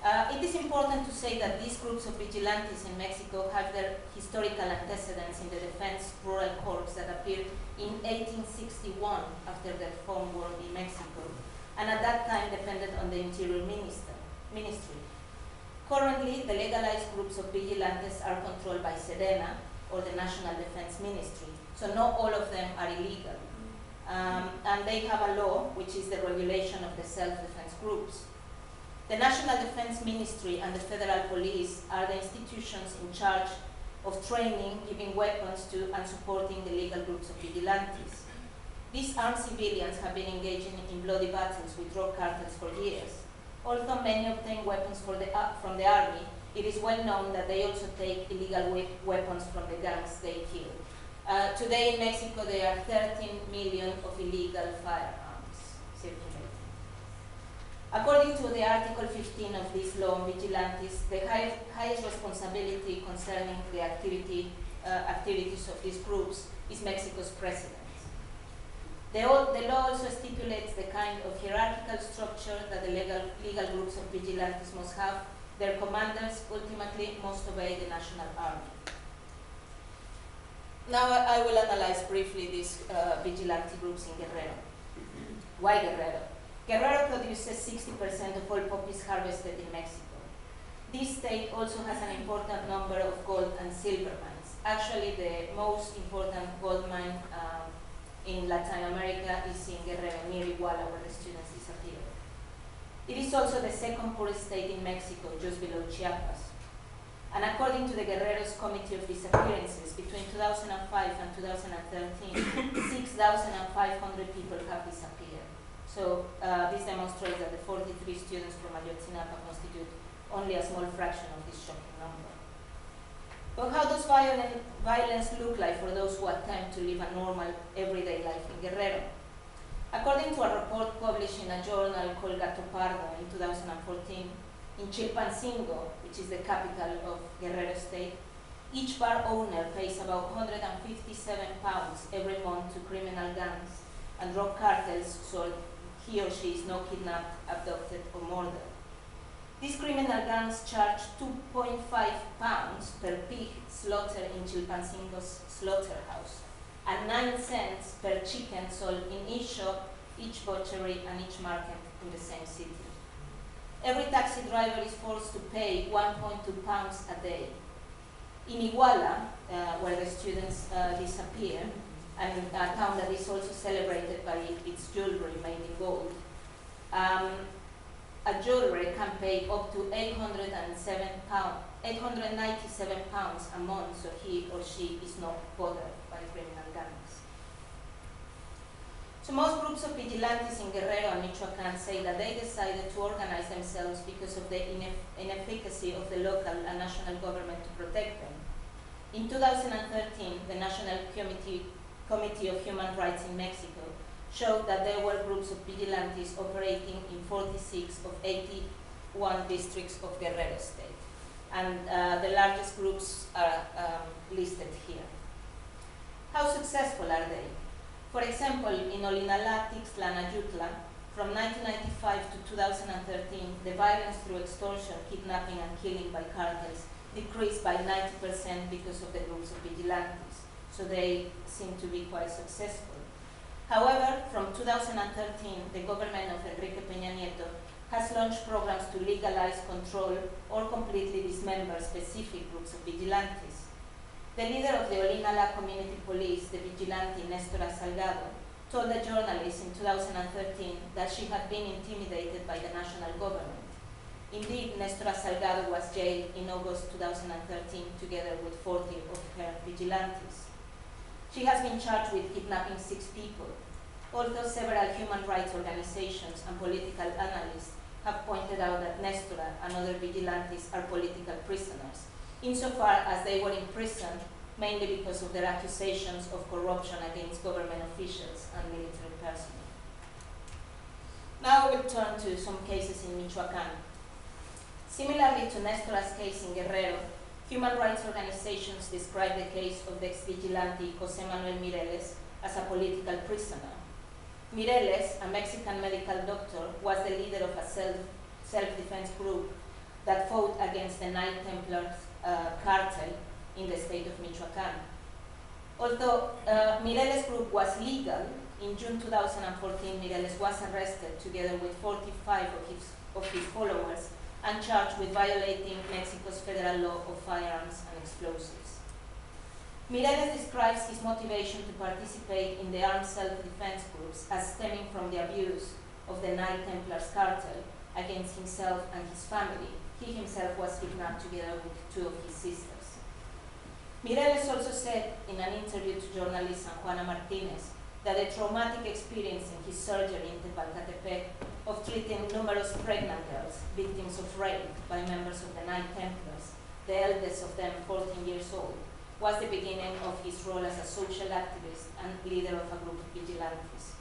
It is important to say that these groups of vigilantes in Mexico have their historical antecedents in the Defense Rural Corps that appeared in 1861 after the Reform War in Mexico, and at that time depended on the Interior Ministry. Currently, the legalized groups of vigilantes are controlled by Sedena, or the National Defense Ministry, so not all of them are illegal. And they have a law, which is the regulation of the self-defense groups. The National Defense Ministry and the Federal Police are the institutions in charge of training, giving weapons to, and supporting the legal groups of vigilantes. These armed civilians have been engaging in bloody battles with drug cartels for years. Although many obtain weapons from the army, it is well known that they also take illegal weapons from the gangs they kill. Today in Mexico, there are 13 million of illegal firearms circulating. According to the Article 15 of this law on vigilantes, the highest responsibility concerning the activities of these groups is Mexico's president. The law also stipulates the kind of hierarchical structure that the legal groups of vigilantes must have. Their commanders ultimately must obey the national army. Now I will analyze briefly these vigilante groups in Guerrero. Why Guerrero? Guerrero produces 60% of all poppies harvested in Mexico. This state also has an important number of gold and silver mines. Actually, the most important gold mine in Latin America is in Guerrero, near Iguala, where the students disappeared. It is also the second poorest state in Mexico, just below Chiapas. And according to the Guerrero's Committee of Disappearances, between 2005 and 2013, 6,500 people have disappeared. So this demonstrates that the 43 students from Ayotzinapa constitute only a small fraction of this shocking number. But how does violence look like for those who attempt to live a normal, everyday life in Guerrero? According to a report published in a journal called Gato Pardo in 2014, in Chilpancingo, which is the capital of Guerrero State, each bar owner pays about 157 pounds every month to criminal gangs and drug cartels so he or she is not kidnapped, abducted, or murdered. These criminal gangs charge 2.5 pounds per pig slaughtered in Chilpancingo's slaughterhouse, and 9 cents per chicken sold in each shop, each butchery, and each market in the same city. Every taxi driver is forced to pay 1.2 pounds a day. In Iguala, where the students disappear, and a town that is also celebrated by its jewelry made in gold, a jewelry can pay up to 897 pounds a month, so he or she is not bothered by criminal gangs. So most groups of vigilantes in Guerrero and Michoacán say that they decided to organize themselves because of the inefficacy of the local and national government to protect them. In 2013, the National Committee of Human Rights in Mexico showed that there were groups of vigilantes operating in 46 of 81 districts of Guerrero State. And the largest groups are listed here. How successful are they? For example, in Olinala, Tixtlan, and Ayutla, from 1995 to 2013, the violence through extortion, kidnapping, and killing by cartels decreased by 90% because of the groups of vigilantes. So they seem to be quite successful. However, from 2013, the government of Enrique Peña Nieto has launched programs to legalize, control, or completely dismember specific groups of vigilantes. The leader of the Olinala Community Police, the vigilante Nestora Salgado, told a journalist in 2013 that she had been intimidated by the national government. Indeed, Nestora Salgado was jailed in August 2013 together with 40 of her vigilantes. She has been charged with kidnapping 6 people, although several human rights organizations and political analysts have pointed out that Nestora and other vigilantes are political prisoners, insofar as they were imprisoned mainly because of their accusations of corruption against government officials and military personnel. Now I will turn to some cases in Michoacán. Similarly to Nestora's case in Guerrero, human rights organizations describe the case of the ex-vigilante José Manuel Mireles as a political prisoner. Mireles, a Mexican medical doctor, was the leader of a self-defense group that fought against the Knight Templars cartel in the state of Michoacán. Although Mireles' group was legal, in June 2014, Mireles was arrested together with 45 of his followers and charged with violating Mexico's federal law of firearms and explosives. Mireles describes his motivation to participate in the armed self-defense groups as stemming from the abuse of the Knight Templars cartel, which against himself and his family. He himself was kidnapped together with 2 of his sisters. Mireles also said in an interview to journalist San Juana Martinez that the traumatic experience in his surgery in Tepalcatepec of treating numerous pregnant girls, victims of rape by members of the Knight Templars, the eldest of them 14 years old, was the beginning of his role as a social activist and leader of a group of vigilantes.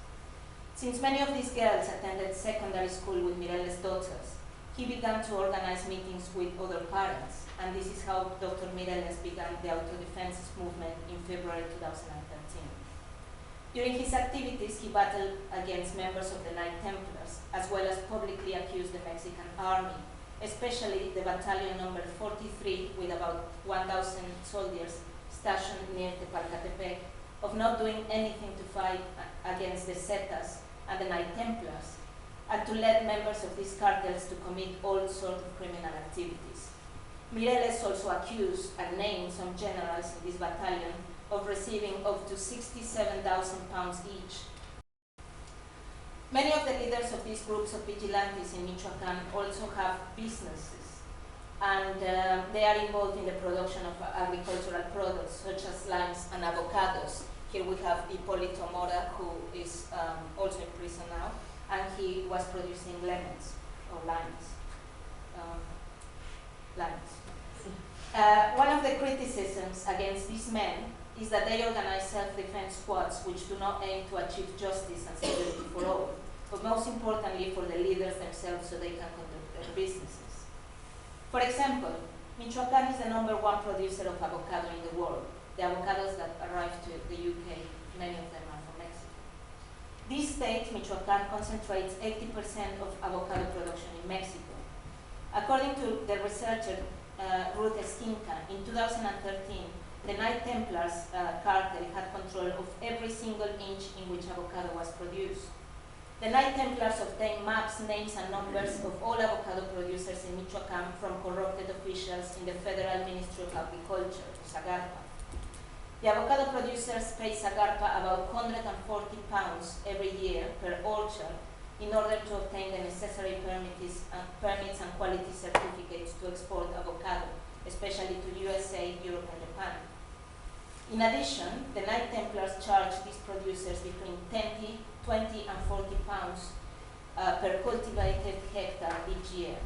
Since many of these girls attended secondary school with Mireles' daughters, he began to organize meetings with other parents, and this is how Dr. Mireles began the autodefense movement in February 2013. During his activities, he battled against members of the Knight Templars, as well as publicly accused the Mexican army, especially the battalion number 43 with about 1,000 soldiers stationed near Tepalcatepec, of not doing anything to fight against the Zetas and the Knight Templars, and to let members of these cartels to commit all sorts of criminal activities. Mireles also accused and named some generals in this battalion of receiving up to 67,000 pounds each. Many of the leaders of these groups of vigilantes in Michoacán also have businesses, and they are involved in the production of agricultural products such as limes and avocados. Here we have Hipólito Mora, who is also in prison now, and he was producing lemons or limes. One of the criticisms against these men is that they organize self-defense squads which do not aim to achieve justice and security for all, but most importantly for the leaders themselves so they can conduct their businesses. For example, Michoacán is the #1 producer of avocado in the world. The avocados that arrive to the UK, many of them are from Mexico. This state, Michoacán, concentrates 80% of avocado production in Mexico. According to the researcher Ruth Esquinca, in 2013, the Knight Templars cartel had control of every single inch in which avocado was produced. The Knight Templars obtained maps, names, and numbers of all avocado producers in Michoacán from corrupted officials in the Federal Ministry of Agriculture, Zagarpa. The avocado producers pay Zagarpa about 140 pounds every year per orchard in order to obtain the necessary permits and quality certificates to export avocado, especially to USA, Europe, and Japan. In addition, the Knight Templars charge these producers between 20 and 40 pounds per cultivated hectare each year.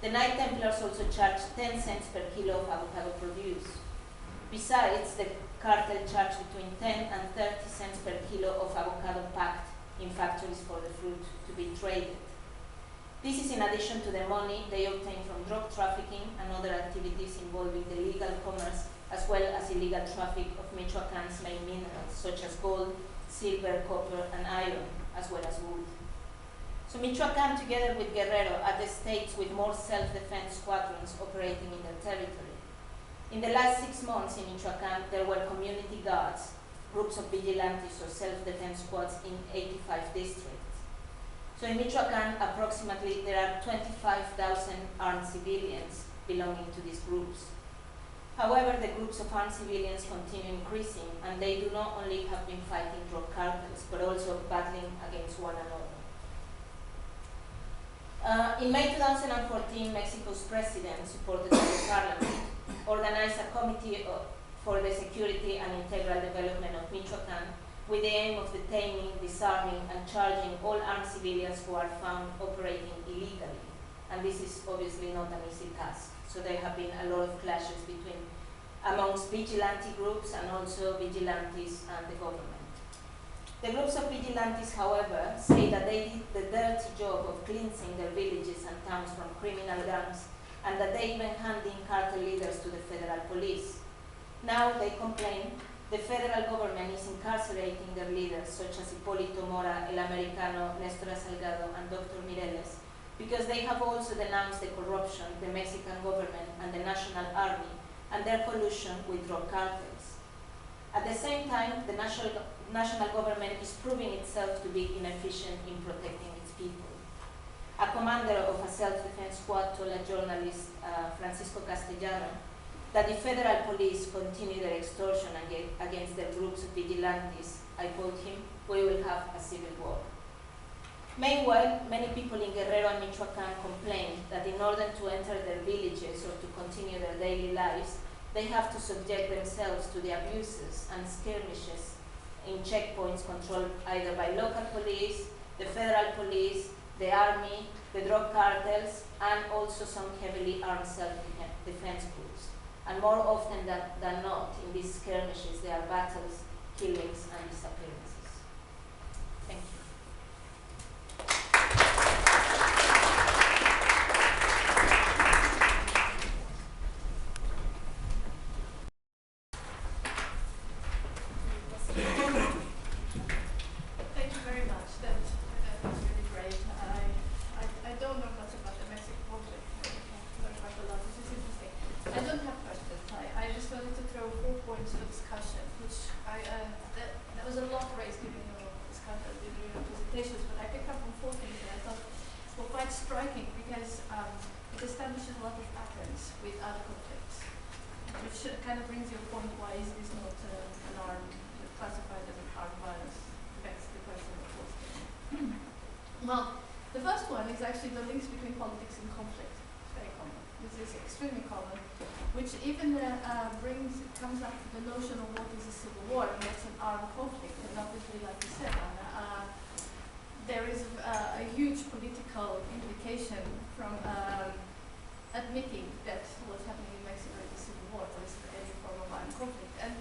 The Knight Templars also charge 10 cents per kilo of avocado produced. Besides, the cartel charge between 10 and 30 cents per kilo of avocado packed in factories for the fruit to be traded. This is in addition to the money they obtain from drug trafficking and other activities involving the legal commerce, as well as illegal traffic of Michoacán's main minerals, such as gold, silver, copper, and iron, as well as wood. So Michoacán, together with Guerrero, are the states with more self-defense squadrons operating in their territory. In the last 6 months in Michoacán, there were community guards, groups of vigilantes or self-defense squads in 85 districts. So in Michoacán, approximately there are 25,000 armed civilians belonging to these groups. However, the groups of armed civilians continue increasing, and they do not only have been fighting drug cartels, but also battling against one another. In May 2014, Mexico's president, supported by the parliament, organized a committee for the security and integral development of Michoacán with the aim of detaining, disarming, and charging all armed civilians who are found operating illegally. And this is obviously not an easy task. So there have been a lot of clashes amongst vigilante groups and also vigilantes and the government. The groups of vigilantes, however, say that they did the dirty job of cleansing their villages and towns from criminal gangs, and that they even hand in cartel leaders to the federal police. Now, they complain, the federal government is incarcerating their leaders, such as Hipólito Mora, El Americano, Néstor Salgado, and Dr. Mireles, because they have also denounced the corruption, the Mexican government, and the national army, and their collusion with drug cartels. At the same time, the national government is proving itself to be inefficient in protecting its people. A commander of a self-defense squad told a journalist, Francisco Castellano, that the federal police continue their extortion against their groups of vigilantes. I quote him, "We will have a civil war." Meanwhile, many people in Guerrero and Michoacán complain that in order to enter their villages or to continue their daily lives, they have to subject themselves to the abuses and skirmishes in checkpoints controlled either by local police, the federal police, the army, the drug cartels, and also some heavily armed self-defense groups. And more often than not, in these skirmishes, there are battles, killings, and disappearances. Thank you. Thank you very much. That was really great. I don't know much about the Mexican conflict. I learned quite a lot, which is interesting. I don't have questions. I just wanted to throw 4 points for discussion, which there was a lot raised during your discussion, during your presentations, but I picked up on 4 things that I thought were quite striking because it establishes a lot of patterns with other conflicts, which kind of brings your point, why is this not an armed, classified as an armed violence? Begs the question, of course. Well, the first one is actually the links between politics and conflict. It's very common. This is extremely common, which even comes up to the notion of what is a civil war, and what's an armed conflict. And obviously, like you said, Anna, there is a huge political implication from admitting that what's happening in Mexico is a civil war, or is any form of armed conflict. And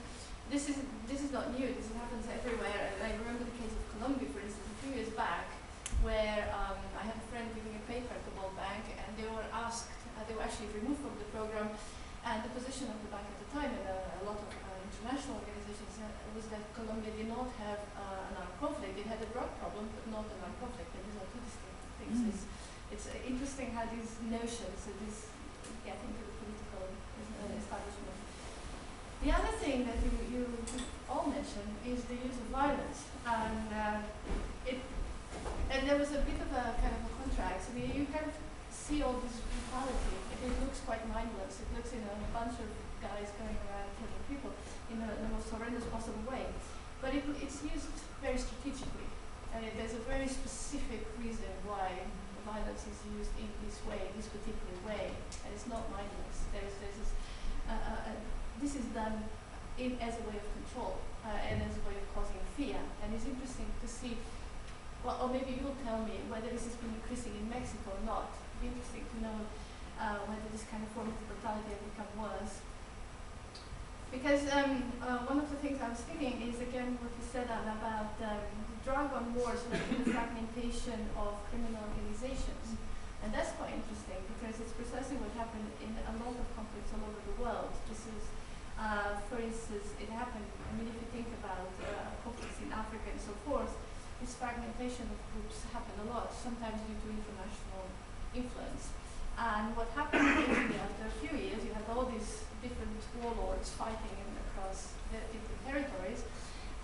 this is not new. This happens everywhere. And I remember the case of Colombia, for instance, a few years back, where I had a friend giving a paper at the World Bank, and they were asked, they were actually removed from the program, and the position of the bank at the time, and a lot of international organizations, was that Colombia did not have an armed conflict. It had a drug problem, but not an armed conflict. And these are two distinct things. It's interesting how these notions, these get into the political establishment. The other thing that you all mentioned is the use of violence, and there was a bit of a kind of a contrast. I mean, you kind of see all this brutality. It looks quite mindless. It looks in a bunch of guys going around killing people in the most horrendous possible way. But it's used very strategically, and there's a very specific reason why violence is used in this way, this particular way, and it's not mindless. There's this. This is done as a way of control and as a way of causing fear. And it's interesting to see, well, or maybe you'll tell me whether this has been increasing in Mexico or not. It'd be interesting to know whether this kind of form of brutality has become worse. Because one of the things I was thinking is, again, what you said, Anna, about the drug on wars, like the fragmentation of criminal organizations. And that's quite interesting because it's precisely what happened in a lot of conflicts all over the world. This is, for instance, it happened, I mean, if you think about conflicts in Africa and so forth, this fragmentation of groups happened a lot, sometimes due to international influence. And what happened eventually after a few years, you have all these different warlords fighting across the different territories,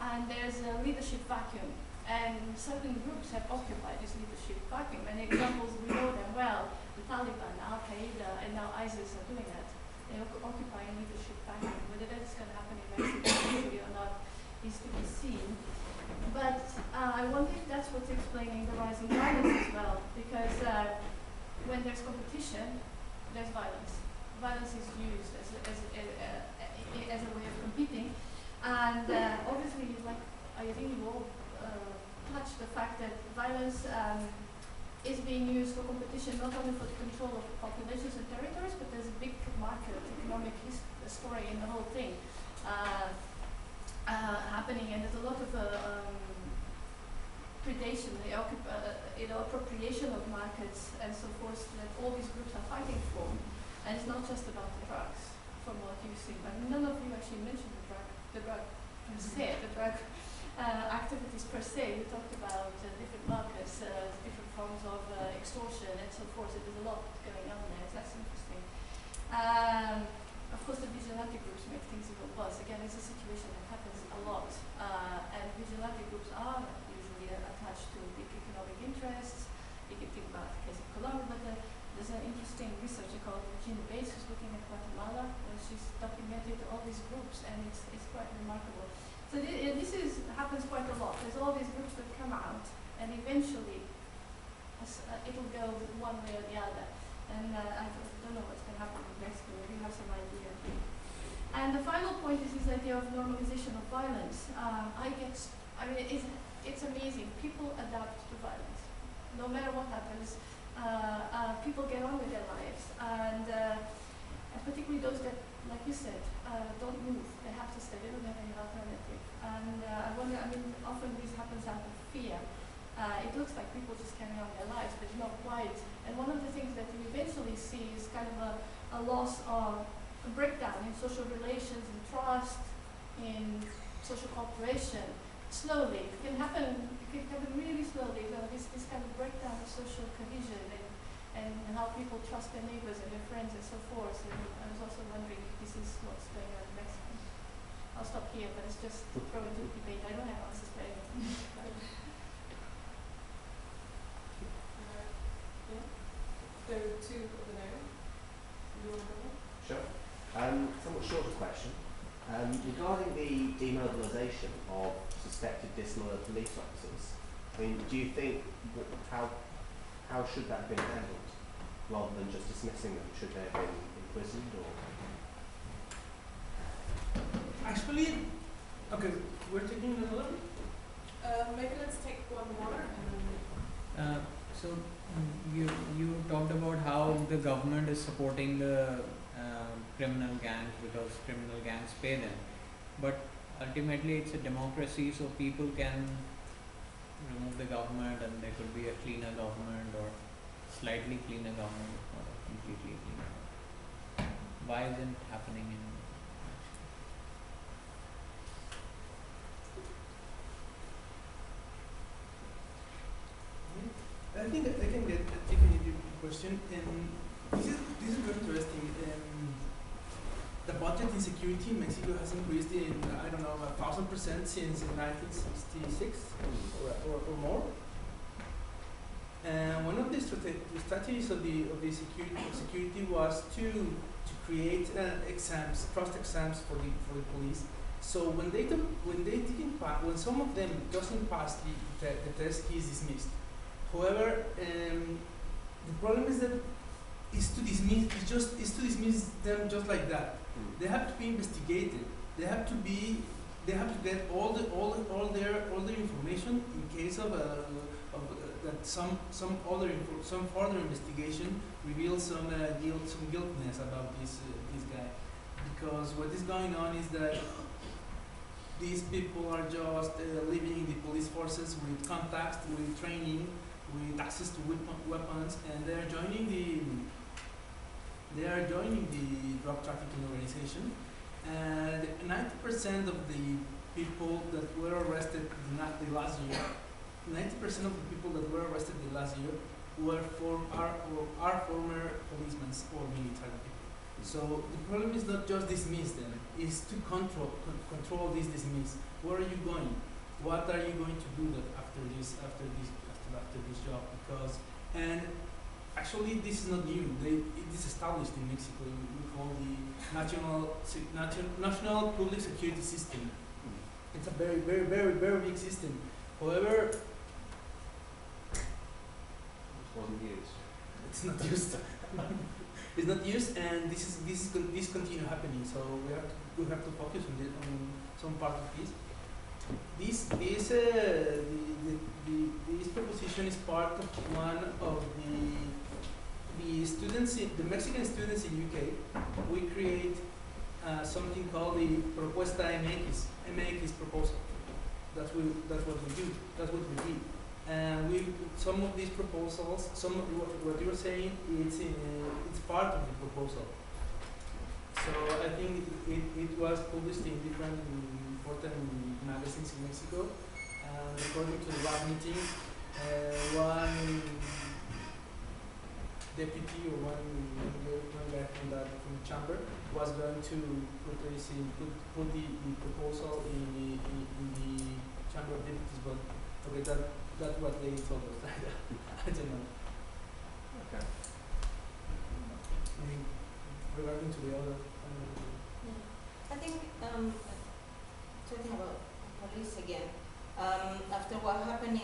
and there's a leadership vacuum. And certain groups have occupied this leadership vacuum. And examples, we know them well, the Taliban, Al-Qaeda, and now ISIS are doing that. They occupy a leadership vacuum. Whether that's going to happen in Mexico or not is to be seen. But I wonder if that's what's explaining the rise in violence as well, because when there's competition, there's violence. Violence is used as a way of competing. And obviously, like I think you all touch the fact that violence is being used for competition, not only for the control of populations and territories, but there's a big market, economic story in the whole thing happening, and there's a lot of predation, appropriation of markets and so forth that all these groups are fighting for. And it's not just about the drugs, from what you see. But none of you actually mentioned the drug per se, the drug activities per se. You talked about different markets, different forms of extortion and so forth. So there's a lot going on there. So that's interesting. Of course, the vigilante groups make things even worse. Again, it's a situation that happens a lot. And vigilante groups are usually attached to big economic interests. You can think about the case of Colombia, but there's an interesting researcher called Regina Bates who's looking at Guatemala, where she's documented all these groups, and it's quite remarkable. So this happens quite a lot. There's all these groups that come out, and eventually it'll go one way or the other. And I don't know what's going to happen with Mexico. You have some idea. And the final point is this idea of normalization of violence. It's amazing. People adapt to violence. No matter what happens, people get on with their lives. And particularly those that, like you said, don't move. They have to stay. They don't have any alternative. And I wonder, often this happens out of fear. It looks like people just carry on their lives, but not quite. And one of the things that we eventually see is kind of a loss or a breakdown in social relations, in trust, in social cooperation. Slowly, it can happen really slowly. This kind of breakdown of social cohesion and how people trust their neighbors and their friends and so forth. And I was also wondering if this is what's going on in Mexico. I'll stop here, but it's just to throw into the debate. I don't have answers for anything. There are two over there. You want to go on? Sure. Somewhat shorter question. Regarding the demobilisation of suspected disloyal police officers, do you think how should that have been handled, rather than just dismissing them? Should they have been imprisoned or? Actually, okay, we're taking another. Maybe let's take one more. So you talked about how the government is supporting the criminal gangs because criminal gangs pay them, but ultimately it's a democracy, so people can remove the government and there could be a cleaner government or slightly cleaner government or completely cleaner. Why isn't it happening in? I think I can get your question, and this is very interesting. The budget in security in Mexico has increased in 1,000% since 1966 or more. And one of the strategies of the security was to create exams, trust exams for the police. So when some of them doesn't pass the test, he is dismissed. However, the problem is that is to dismiss them just like that. They have to be investigated. They have to get all their information in case of that some further investigation reveals some guiltness about this guy. Because what is going on is that these people are just living in the police forces with contacts, with training, with access to weapons, and they are joining the drug trafficking organization. And 90% of the people that were arrested the last year, 90% of the people that were arrested the last year are former policemen or military people. So the problem is not just dismiss them; is to control this dismiss. Where are you going? What are you going to do after this job? And actually this is not new. It is established in Mexico. We call the national public security system. It's a very, very, very, very big system. However, It wasn't used. it's not used. It's not used, and this continue happening. So we have to focus on some part of this. This proposition is part of one of the students, the Mexican students in UK. We create something called the Propuesta MX proposal. That's what we do. That's what we did. And some of these proposals, what you were saying, it's part of the proposal. So I think it was published in different important magazines in Mexico. And according to the last meeting, one deputy or one guy from the chamber was going to put the proposal in the chamber of deputies, but okay, that's what they told us. I don't know. Okay. Regarding to the other. I think talking about police again. After what happened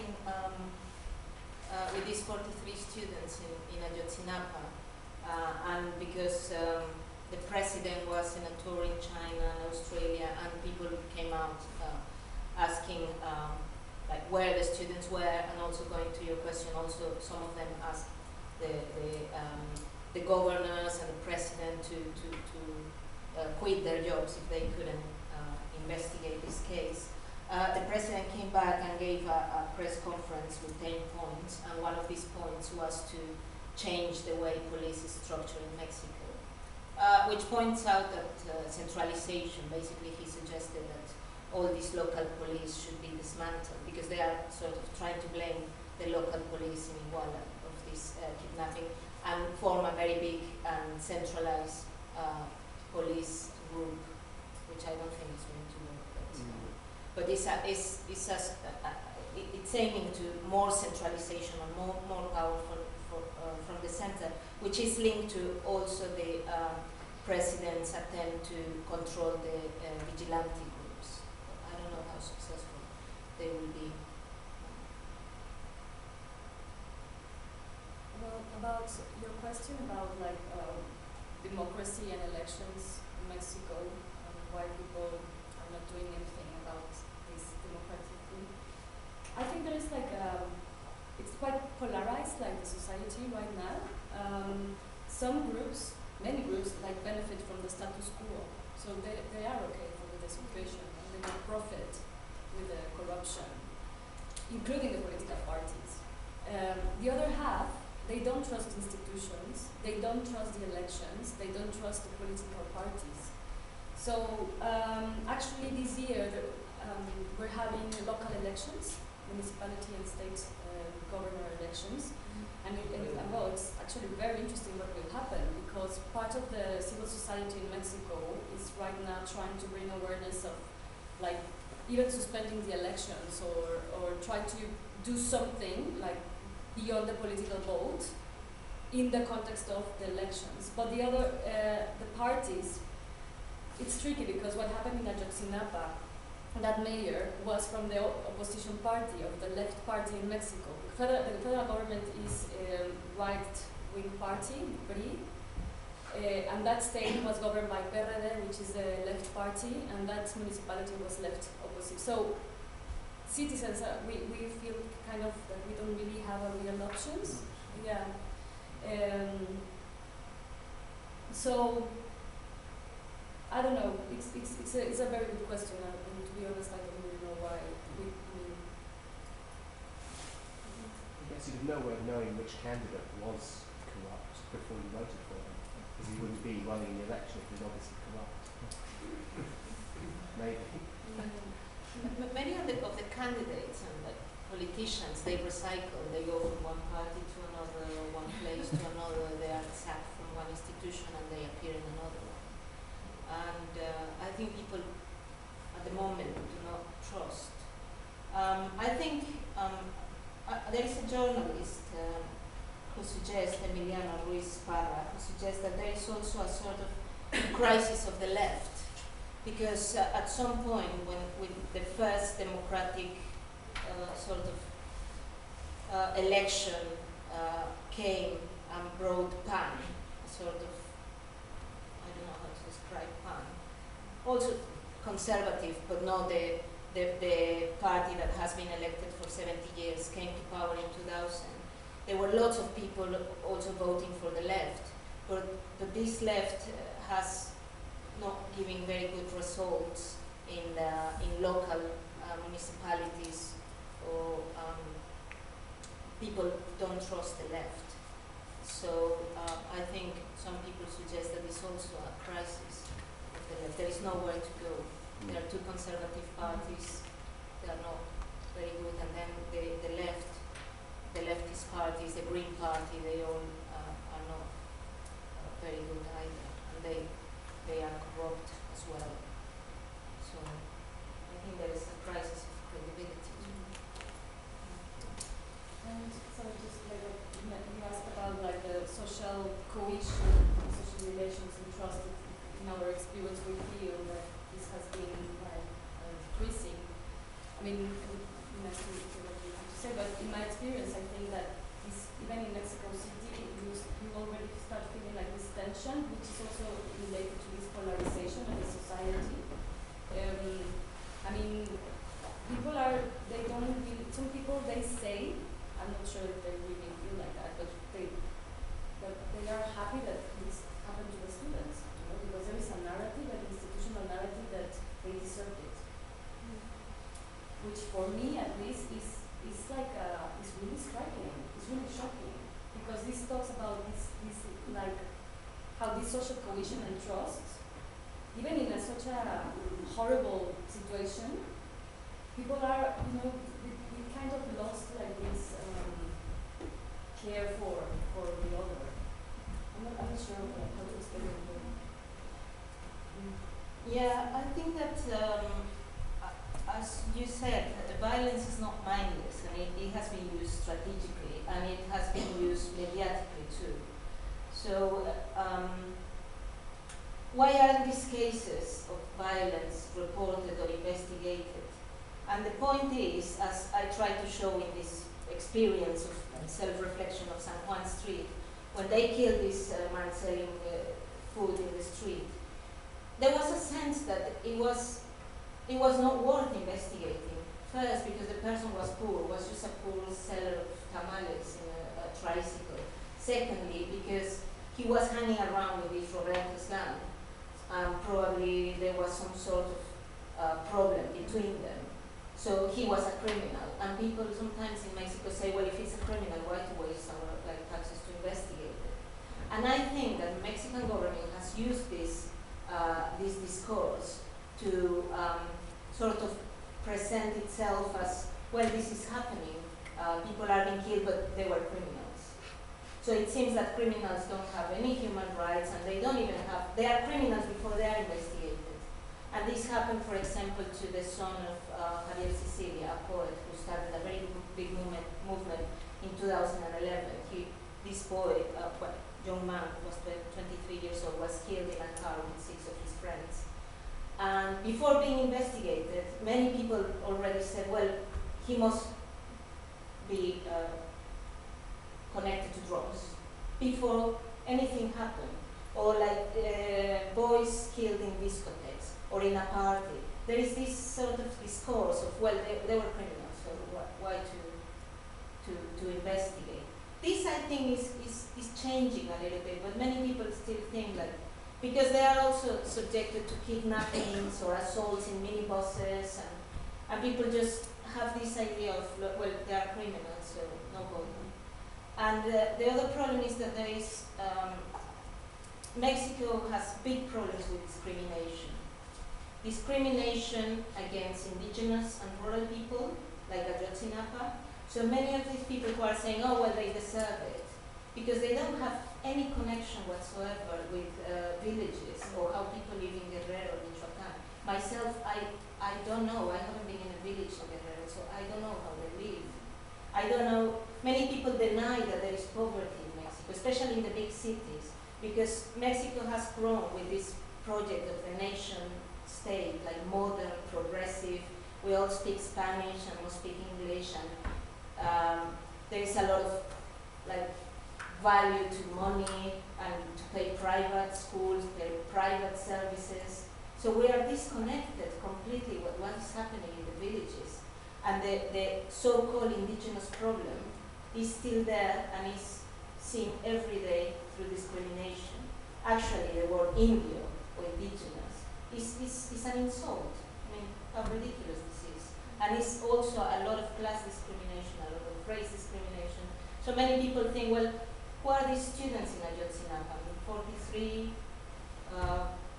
with these 43 students in Ayotzinapa, and because the president was in a tour in China and Australia, and people came out asking like where the students were, and also going to your question, also some of them asked the governors and the president to quit their jobs if they couldn't investigate this case. The president came back and gave a press conference with 10 points, and one of these points was to change the way police is structured in Mexico, which points out that centralization. Basically, he suggested that all these local police should be dismantled because they are sort of trying to blame the local police in Iguala of this kidnapping and form a very big and centralized police group, which I don't think is going to work. But it's aiming to more centralization and more power from the center, which is linked to also the president's attempt to control the vigilante groups. I don't know how successful they will be. Well, about your question about like democracy and elections in Mexico, and why people are not doing anything about this democratic thing. I think there is like it's quite polarized, like the society right now. Some groups, many groups, like benefit from the status quo, so they are okay with the situation and they can profit with the corruption, including the political parties. The other half, they don't trust institutions, they don't trust the elections, they don't trust the political parties. So actually this year we're having local elections, municipality and state governor elections, and well, it's actually very interesting what will happen, because part of the civil society in Mexico is right now trying to bring awareness of like even suspending the elections or try to do something like beyond the political vote in the context of the elections. But the other, the parties, it's tricky because what happened in Ayotzinapa, that mayor was from the opposition party, of the left party in Mexico. The federal government is a right-wing party, PRI, and that state was governed by PRD, which is the left party, and that municipality was left opposite. So citizens, we feel kind of that we don't really have a real options. Yeah. So I don't know. It's a very good question, and to be honest, I don't really know why. I guess you'd have no way of knowing which candidate was corrupt before you voted for him, because he wouldn't be running the election if he was obviously corrupt. Maybe. Many of the candidates and the politicians, they recycle. They go from one party to another, one place to another. They are sacked from one institution and they appear in another one. And I think people at the moment do not trust. I think there is a journalist who suggests, Emiliano Ruiz Parra, who suggests that there is also a sort of crisis of the left. Because at some point, when with the first democratic sort of election came and brought PAN, sort of, I don't know how to describe PAN, also conservative, but not the party that has been elected for 70 years, came to power in 2000. There were lots of people also voting for the left, but this left has not giving very good results in local municipalities, or people don't trust the left. So I think some people suggest that it's also a crisis of the left. There is nowhere to go. There are two conservative parties, they are not very good, and then the leftist parties, the Green Party, they all are not very good either, and they are corrupt as well. So I think there is a crisis of credibility. And so just like you asked about like the social cohesion, social relations and trust. In our experience, we feel that this has been like decreasing. I mean, it would be nice to hear what you have to say, but in my experience, I think that social cohesion and trust. Even in such a horrible situation, people are, we kind of lost like this care for the other. I'm not sure how to explain it. Yeah, I think that, as you said, violence is not mindless, and it has been used strategically, and it has been used mediatically too. So, why aren't these cases of violence reported or investigated? And the point is, as I try to show in this experience of self-reflection of San Juan Street, when they killed this man selling food in the street, there was a sense that it was not worth investigating. First, because the person was poor, was just a poor seller of tamales in a tricycle. Secondly, because he was hanging around with this Roberto's land, and probably there was some sort of problem between them. So he was a criminal, and people sometimes in Mexico say, well, if he's a criminal, why to waste our taxes to investigate it? And I think that the Mexican government has used this discourse to sort of present itself as, well, this is happening, people are being killed, but they were criminals. So it seems that criminals don't have any human rights, and they don't even have, they are criminals before they are investigated. And this happened, for example, to the son of Javier Sicilia, a poet who started a very big movement in 2011. This boy, young man, was 23 years old, was killed in a car with 6 of his friends. And before being investigated, many people already said, well, he must be connected to drugs before anything happened. Or like boys killed in discotheques or in a party. There is this sort of discourse of, well, they were criminals, so why to investigate? This, I think, is changing a little bit, but many people still think like, because they are also subjected to kidnappings or assaults in minibuses, and people just have this idea of, well, they are criminals, so no problem. And the other problem is that there is, Mexico has big problems with discrimination. Discrimination against indigenous and rural people, like Ayotzinapa. So many of these people who are saying, oh, well, they deserve it, because they don't have any connection whatsoever with villages or how people live in Guerrero, Michoacán. Myself, I don't know. I haven't been in a village in Guerrero, so I don't know how they live. I don't know. Many people deny that there is poverty in Mexico, especially in the big cities, because Mexico has grown with this project of the nation state, like modern, progressive. We all speak Spanish and we speak English, and there is a lot of like value to money and to pay private schools, pay private services. So we are disconnected completely with what is happening in the villages. And the so-called indigenous problem is still there and is seen every day through discrimination. Actually, the word Indio or indigenous is an insult. I mean, how ridiculous this is. And it's also a lot of class discrimination, a lot of race discrimination. So many people think, well, who are these students in Ayotzinapa? I mean, 43,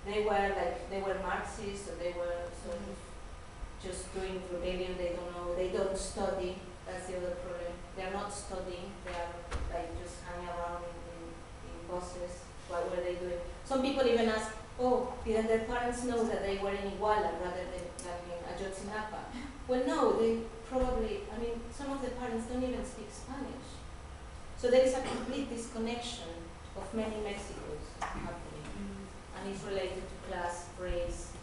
they were Marxists, or they were sort of just doing rebellion, they don't know, they don't study, that's the other problem. They're not studying, they are like just hanging around in buses. What were they doing? Some people even ask, oh, didn't their parents know that they were in Iguala rather than in Ayotzinapa? Well, no, they probably, I mean, some of the parents don't even speak Spanish. So there is a complete disconnection of many Mexicos happening. And it's related to class, race,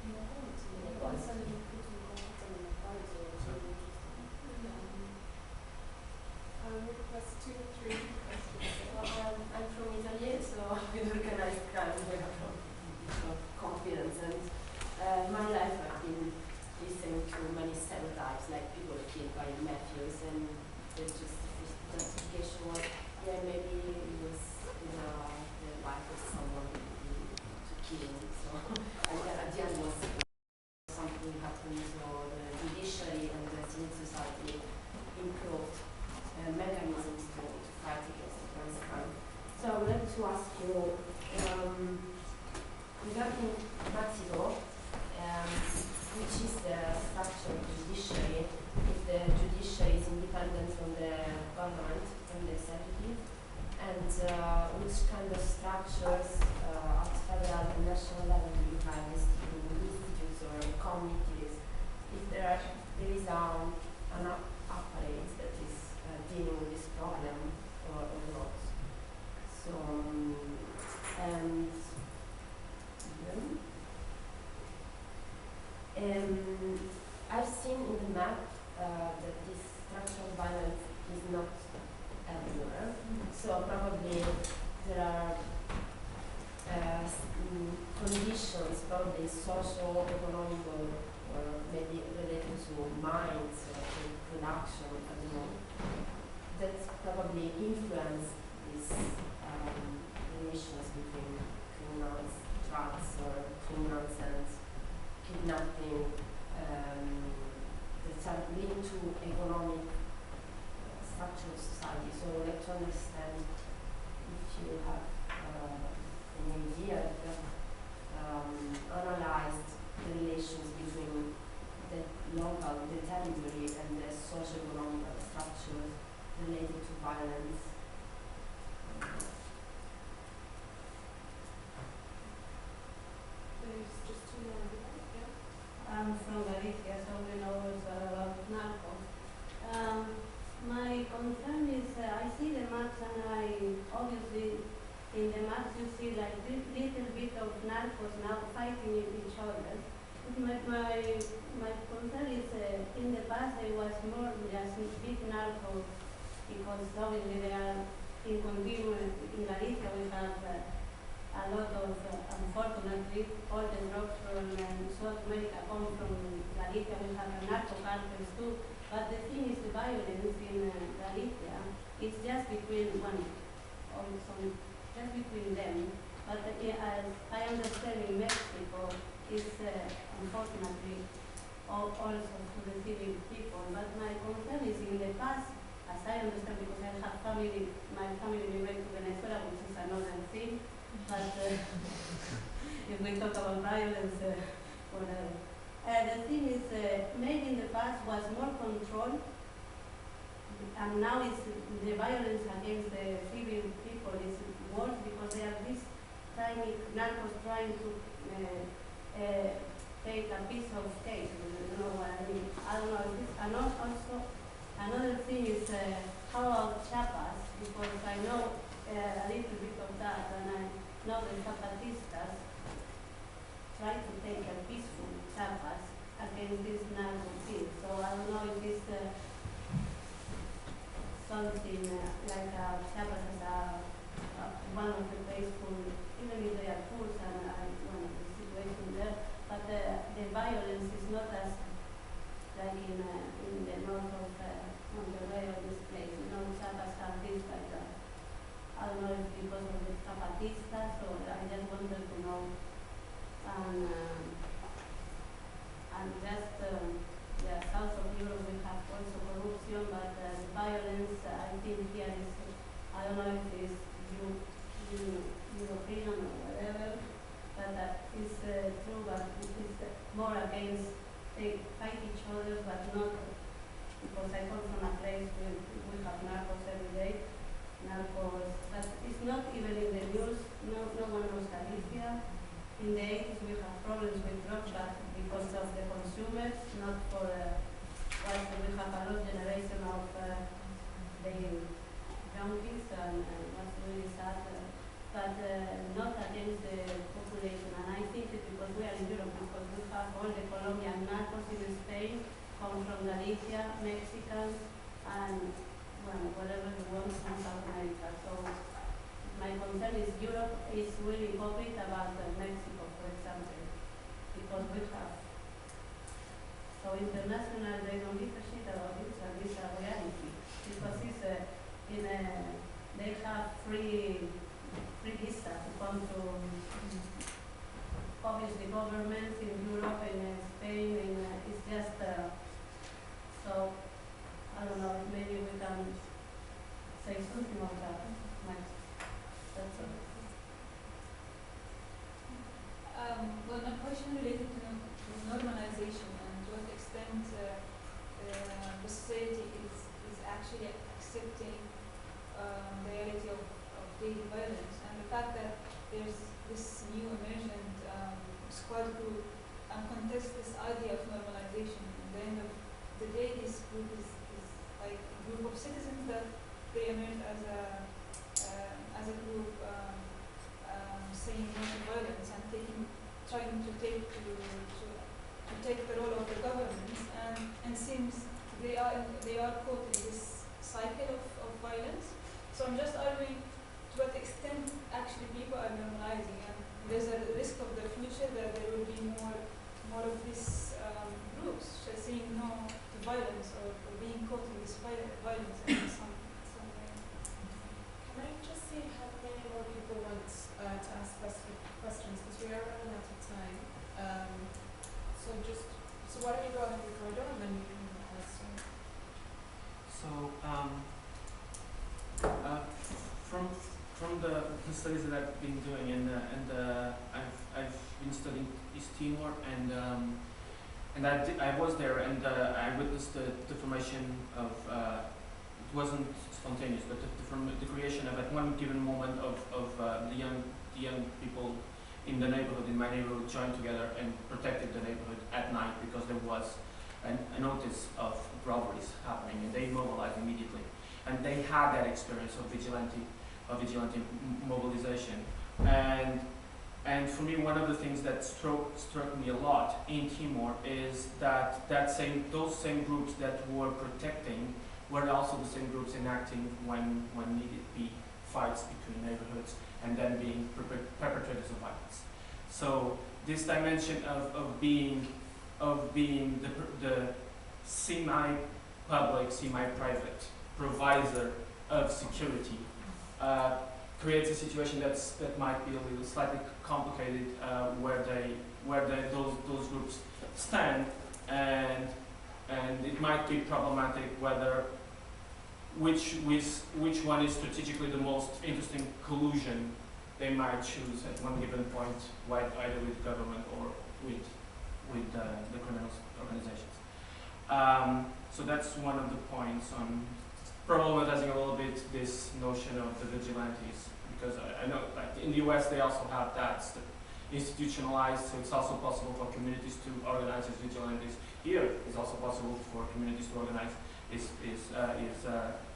inequality. That's 2 or 3 questions. Well, I'm from Italy, so with organized crime, we have confidence. And my life I've been listening to many stereotypes, like people are killed by mafias, and the justification was, yeah, maybe it was the wife of someone to kill. So, and at the end was something happened, or the judiciary and the civil society improved mechanisms to fight against organized crime. So I would like to ask you, national level you have institutes or committees, if there is an apparatus that is dealing with this problem or not. So, and I've seen in the map that this structural violence is not everywhere. So probably there are conditions, probably social, economical, or maybe related to mines or to production, I don't know, that probably influence these relations between criminals, drugs, or criminals and kidnapping that are linked to economic structure of society. So I'd like to understand if you have an idea that analyzed the relations between the local, the territory, and the socio-economic structures related to violence. There's just two more. Yeah. I'm from Galicia, so we know also about narcos. My concern is I see the maps and I obviously in the maps you see like little bit of narcos now fighting each other. My concern is in the past there was more just big narcos because obviously they are in continuous. In Galicia we have a lot of, unfortunately, all the drugs from South America come from Galicia. We have narco cartels too. But the thing is the violence in Galicia is just between just between them. But as I understand in Mexico, it's unfortunately also to the civil people. But my concern is in the past, as I understand, because I have family, my family went to Venezuela, which is another thing. But if we talk about violence, whatever. The thing is, maybe in the past was more control, and now it's the violence against the civil people is worse because they are these tiny narcos trying to take a piece of cake. You know what I mean? I don't know. And also, another thing is how about Chiapas? Because I know a little bit of that, and I know the Zapatistas try to take a peaceful Chiapas against this narco thing. So I don't know if it's something like Chiapas as one of the peaceful, even if they are poor and one of the situation there, but the violence is not as like in the north of Monterrey or this place. You know, Chiapas have this like I don't know if because of the Zapatistas or I just wanted to know. And just south of Europe we have also corruption, but the violence I think here is I don't know if it's European or whatever, but it's true. But it's more against they fight each other, but not because I come from a place where we have narcos every day. Narcos, but it's not even in the news. No one knows Galicia. In the 80s we have problems with drugs, but because of the consumers, not for we have a lost generation of the junkies, and what's really sad, but not against the population. And I think it's because we are in Europe, because we have all the Colombian narcos in Spain, come from Galicia, Mexicans, and well, whatever you want from South America. So my concern is Europe is really hypocrite about Mexico, for example, because we have. So international, they don't give a shit about this, and this is a reality. Because it's they have free visa to come to obviously governments in Europe, in Spain, it's just so. I don't know, maybe we can say something about that. That's all. Well, my question related to normalization and to what extent the society is actually accepting the reality of daily violence, and the fact that there's this new emergent squad group and contest this idea of normalization. At the end of the day, this group is like a group of citizens that they emerge as a group saying no to violence and trying to take the role of the government, and seems they are caught in this cycle of violence. So I'm just arguing to what extent actually people are normalizing, and there's a risk of the future that there will be more of these groups saying no to violence or being caught in this violence in some way. Can I just see how many more people want to ask questions, because we are running out of time. So why don't you go ahead, Ricardo, and then you can ask. So from the studies that I've been doing, and I've been studying East Timor, and I was there, and I witnessed the formation of it wasn't spontaneous, but the creation of at one given moment of the young people in the neighborhood, in my neighborhood, joined together and protected the neighborhood at night because there was a notice of robberies happening, and they mobilized immediately. And they had that experience of vigilante mobilization. And for me, one of the things that struck me a lot in Timor is that those same groups that were protecting were also the same groups enacting when needed be fights between neighborhoods and then being perpetrators of violence. So this dimension of being the semi-public, semi-private provider of security creates a situation that might be a little slightly complicated, where those groups stand, and it might be problematic whether which one is strategically the most interesting collusion they might choose at one given point, either with government or with the criminal organizations. So that's one of the points on problematizing a little bit this notion of the vigilantes, because I know, like in the US, they also have that institutionalized, so it's also possible for communities to organize as vigilantes. Here, it's also possible for communities to organize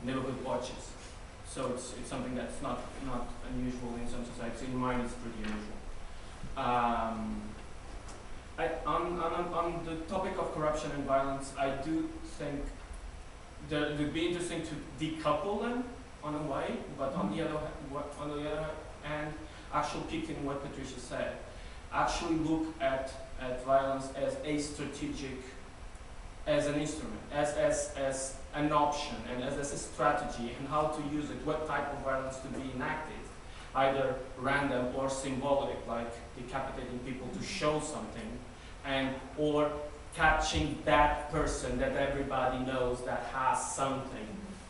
neighborhood watches. So it's something that's not unusual in some societies. In mine, it's pretty unusual. On the topic of corruption and violence, I do think that it would be interesting to decouple them on a way, but on the other hand, actually picking what Patricia said, actually look at violence as a strategic, as an instrument, as an option, and as a strategy, and how to use it, what type of violence to be enacted, either random or symbolic, like decapitating people to show something, or catching that person that everybody knows that has something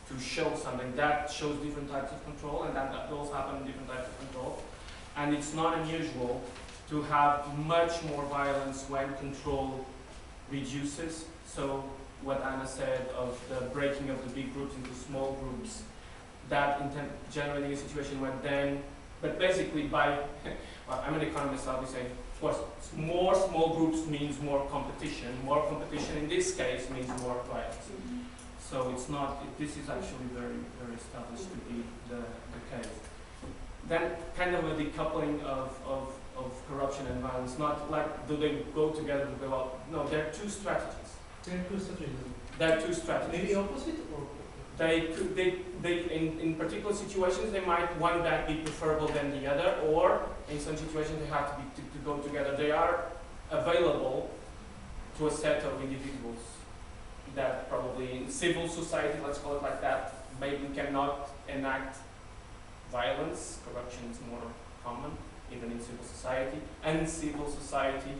to show something. That shows different types of control, and those happen in different types of control. And it's not unusual to have much more violence when control reduces. So what Anna said of the breaking of the big groups into small groups, that generating a situation where then, but basically well, I'm an economist, I'll be saying, of course, more small groups means more competition. More competition in this case means more violence. So it's not, this is actually very, very established to be the case. Then kind of a decoupling of corruption and violence, not like do they go together to go out. No, there are two strategies. There are two strategies. There are two strategies. Maybe opposite or? In particular situations, they might one that be preferable than the other, or in some situations they have to go together. They are available to a set of individuals that probably in civil society, let's call it like that, maybe cannot enact violence. Corruption is more common, even in civil society. And civil society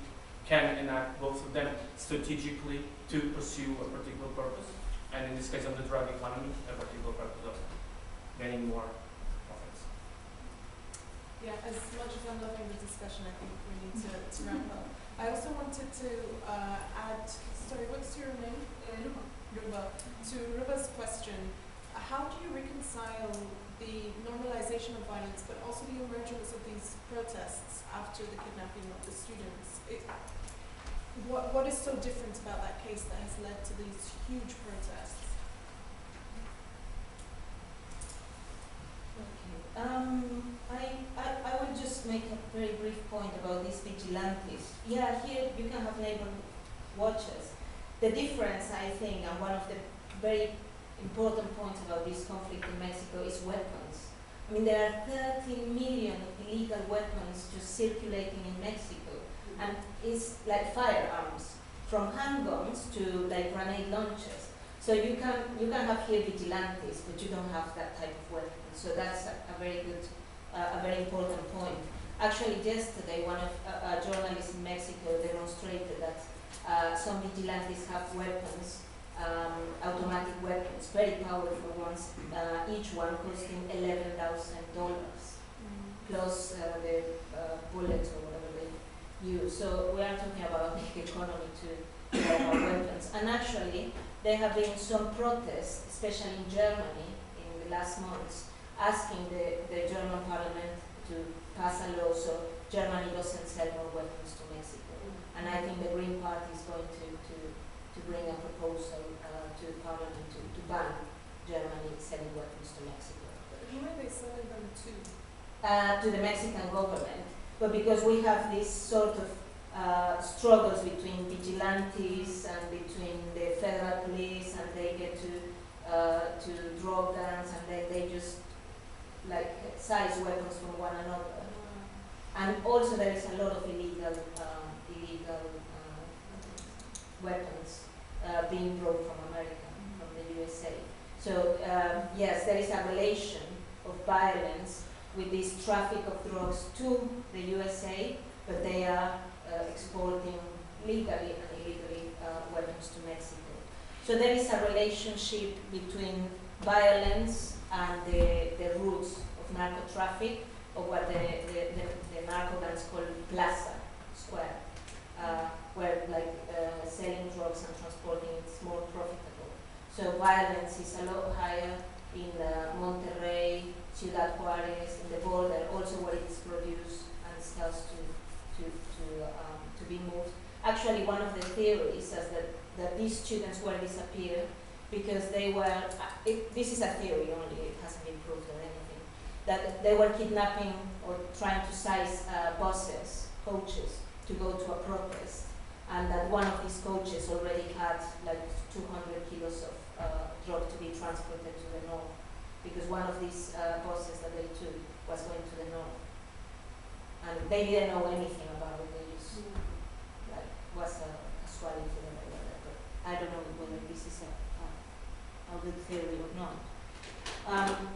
can enact both of them strategically to pursue a particular purpose. And in this case of the drug economy, a particular purpose of getting more profits. Yeah, as much as I'm loving the discussion, I think we need to wrap up. I also wanted to add, sorry, what's your name? Ruba. To Ruba's question, how do you reconcile the normalization of violence, but also the emergence of these protests after the kidnapping of the students. What is so different about that case that has led to these huge protests? I will just make a very brief point about these vigilantes. Yeah, here you can have neighborhood watches. The difference, I think, and one of the very important points about this conflict in Mexico is weapons. I mean, there are 13 million illegal weapons just circulating in Mexico, and it's like firearms, from handguns to like grenade launchers. So you can have here vigilantes, but you don't have that type of weapon. So that's a very good, a very important point. Actually, yesterday, one of a journalist in Mexico demonstrated that some vigilantes have weapons, automatic weapons, very powerful ones, each one costing $11,000, plus the bullets or whatever they use. So we are talking about a big economy to have weapons. And actually, there have been some protests, especially in Germany in the last months, asking the German parliament to pass a law so Germany doesn't sell more weapons to Mexico. And I think the Green Party is going to bring a proposal to the parliament to ban Germany selling weapons to Mexico. But who are they selling them to? To the Mexican government. But because we have this sort of struggles between vigilantes and between the federal police, and they get to draw guns, and then they just like size weapons from one another. And also there is a lot of illegal weapons being brought from America, from the USA. So yes, there is a relation of violence with this traffic of drugs to the USA, but they are exporting legally and illegally weapons to Mexico. So there is a relationship between violence and the roots of narco traffic, or what the narco gangs call plaza, square, where like selling drugs and transporting is more profitable. So violence is a lot higher in Monterrey, Ciudad Juarez, in the border, also where it is produced and starts to be moved. Actually, one of the theories is that these students were disappeared because they were, this is a theory only, it hasn't been proved or anything, that they were kidnapping or trying to size buses, coaches, to go to a protest, and that one of these coaches already had like 200 kilos of drug to be transported to the north, because one of these buses that they took was going to the north. And they didn't know anything about it, they just like was a casualty or whatever. But I don't know whether this is a good theory or not.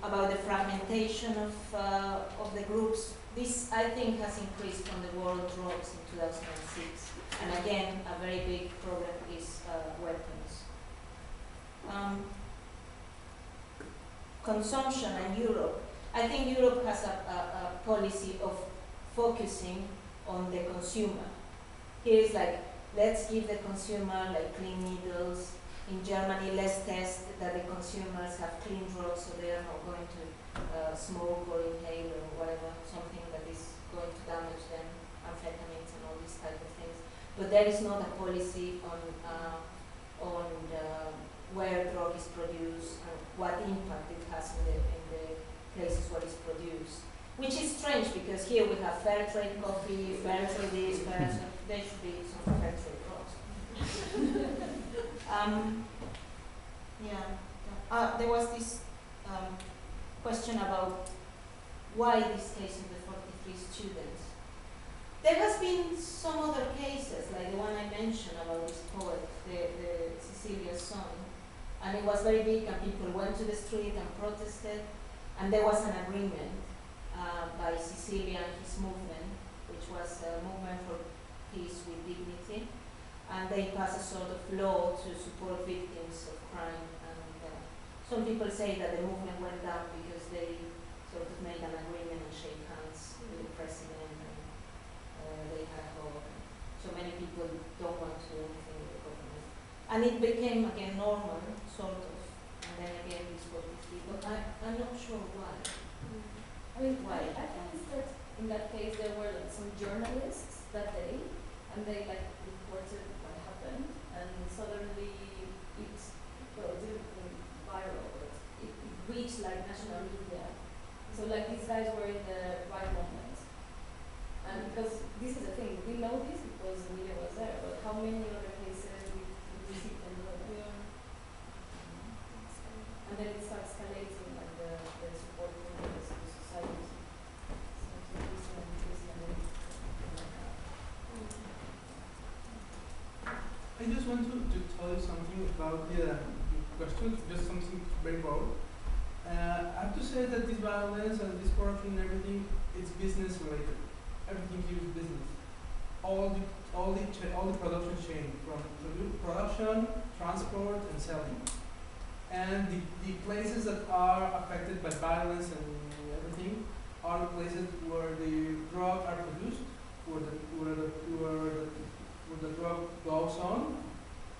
About the fragmentation of the groups, this I think has increased from the war on drugs in 2006. And again, a very big problem is weapons. Consumption in Europe. I think Europe has a policy of focusing on the consumer. Here is like, let's give the consumer like clean needles. In Germany, let's test that the consumers have clean drugs so they are not going to smoke or inhale or whatever, something that is going to damage them, amphetamines and all these type of things. But there is not a policy on where drug is produced and what impact it has in the places where it's produced. Which is strange because here we have fair trade coffee, fair trade this, fair trade, there should be some fair trade drugs. There was this question about why this case of the 43 students. There has been some other cases, like the one I mentioned about this poet, the Cecilia's son, and it was very big and people went to the street and protested, and there was an agreement by Cecilia and his movement, which was a movement for peace with dignity, and they passed a sort of law to support victims of crime. And some people say that the movement went down because they sort of made an agreement and shake hands with the president, and they had hope. So many people don't want to do anything with the government. And it became again normal, sort of, and then again this 43, but I'm not sure why. I mean, Why? I think that in that case there were like some journalists that day, and they like reported what happened, and suddenly it, well, it didn't go viral, but it reached like national media. So like these guys were in the right moment, and because this is the thing, we know this because the media was there, but how many other cases we see and know? Yeah. And then it starts escalating like the support from the society. So this and then I just want to tell you something about the question, just something very broad. I have to say that this violence and this corruption and everything, it's business related. Everything here is business. All the production chain, from production, transport, and selling. And the places that are affected by violence and everything are the places where the drugs are produced, where the drug goes on,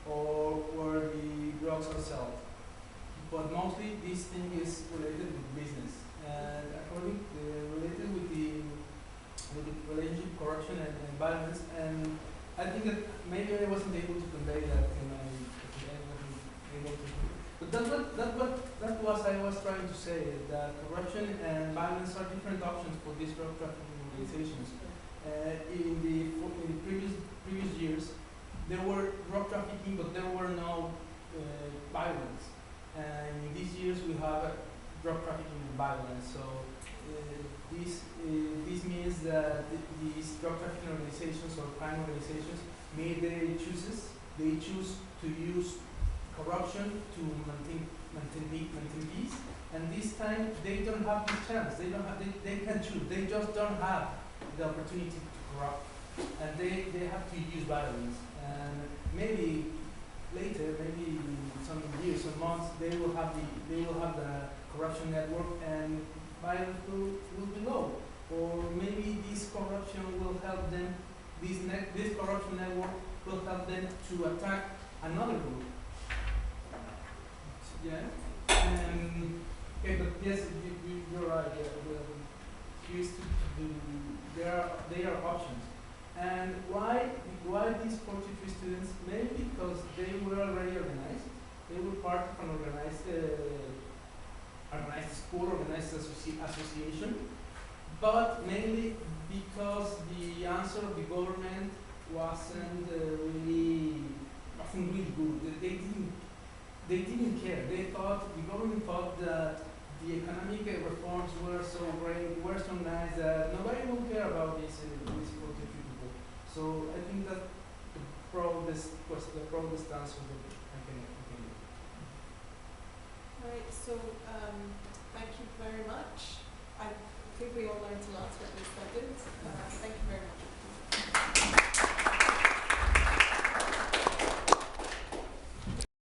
or where the drugs are sold. But mostly this thing is related with business, and according related with the relationship, corruption, and violence. And I think that maybe I wasn't able to convey that in my able to. But that was I was trying to say, that corruption and violence are different options for these drug trafficking organizations. In the previous years, there were drug trafficking, but there were no violence. And in these years, we have drug trafficking and violence. So this means that these drug trafficking organizations or crime organizations made their choices. They choose to use corruption to maintain peace, and this time they don't have this chance. They can choose. They just don't have the opportunity to corrupt, and they have to use violence. And maybe later, maybe in some years, some months, they will have the corruption network, and violence will be low. Or maybe this corruption will help them. This corruption network will help them to attack another group. Yeah. Okay, but yes, you're right. Used to do. They are options. And why these 43 students? Maybe because they were already organized. They were part of an organized school, organized association. But mainly because the answer of the government wasn't really good. They didn't care. The government thought that the economic reforms were so great, were so nice that nobody will care about these 43 people. So I think that the proudest answer that I can give. All right. So thank you very much. I think we all learned a lot, at least I did. Thank you very much.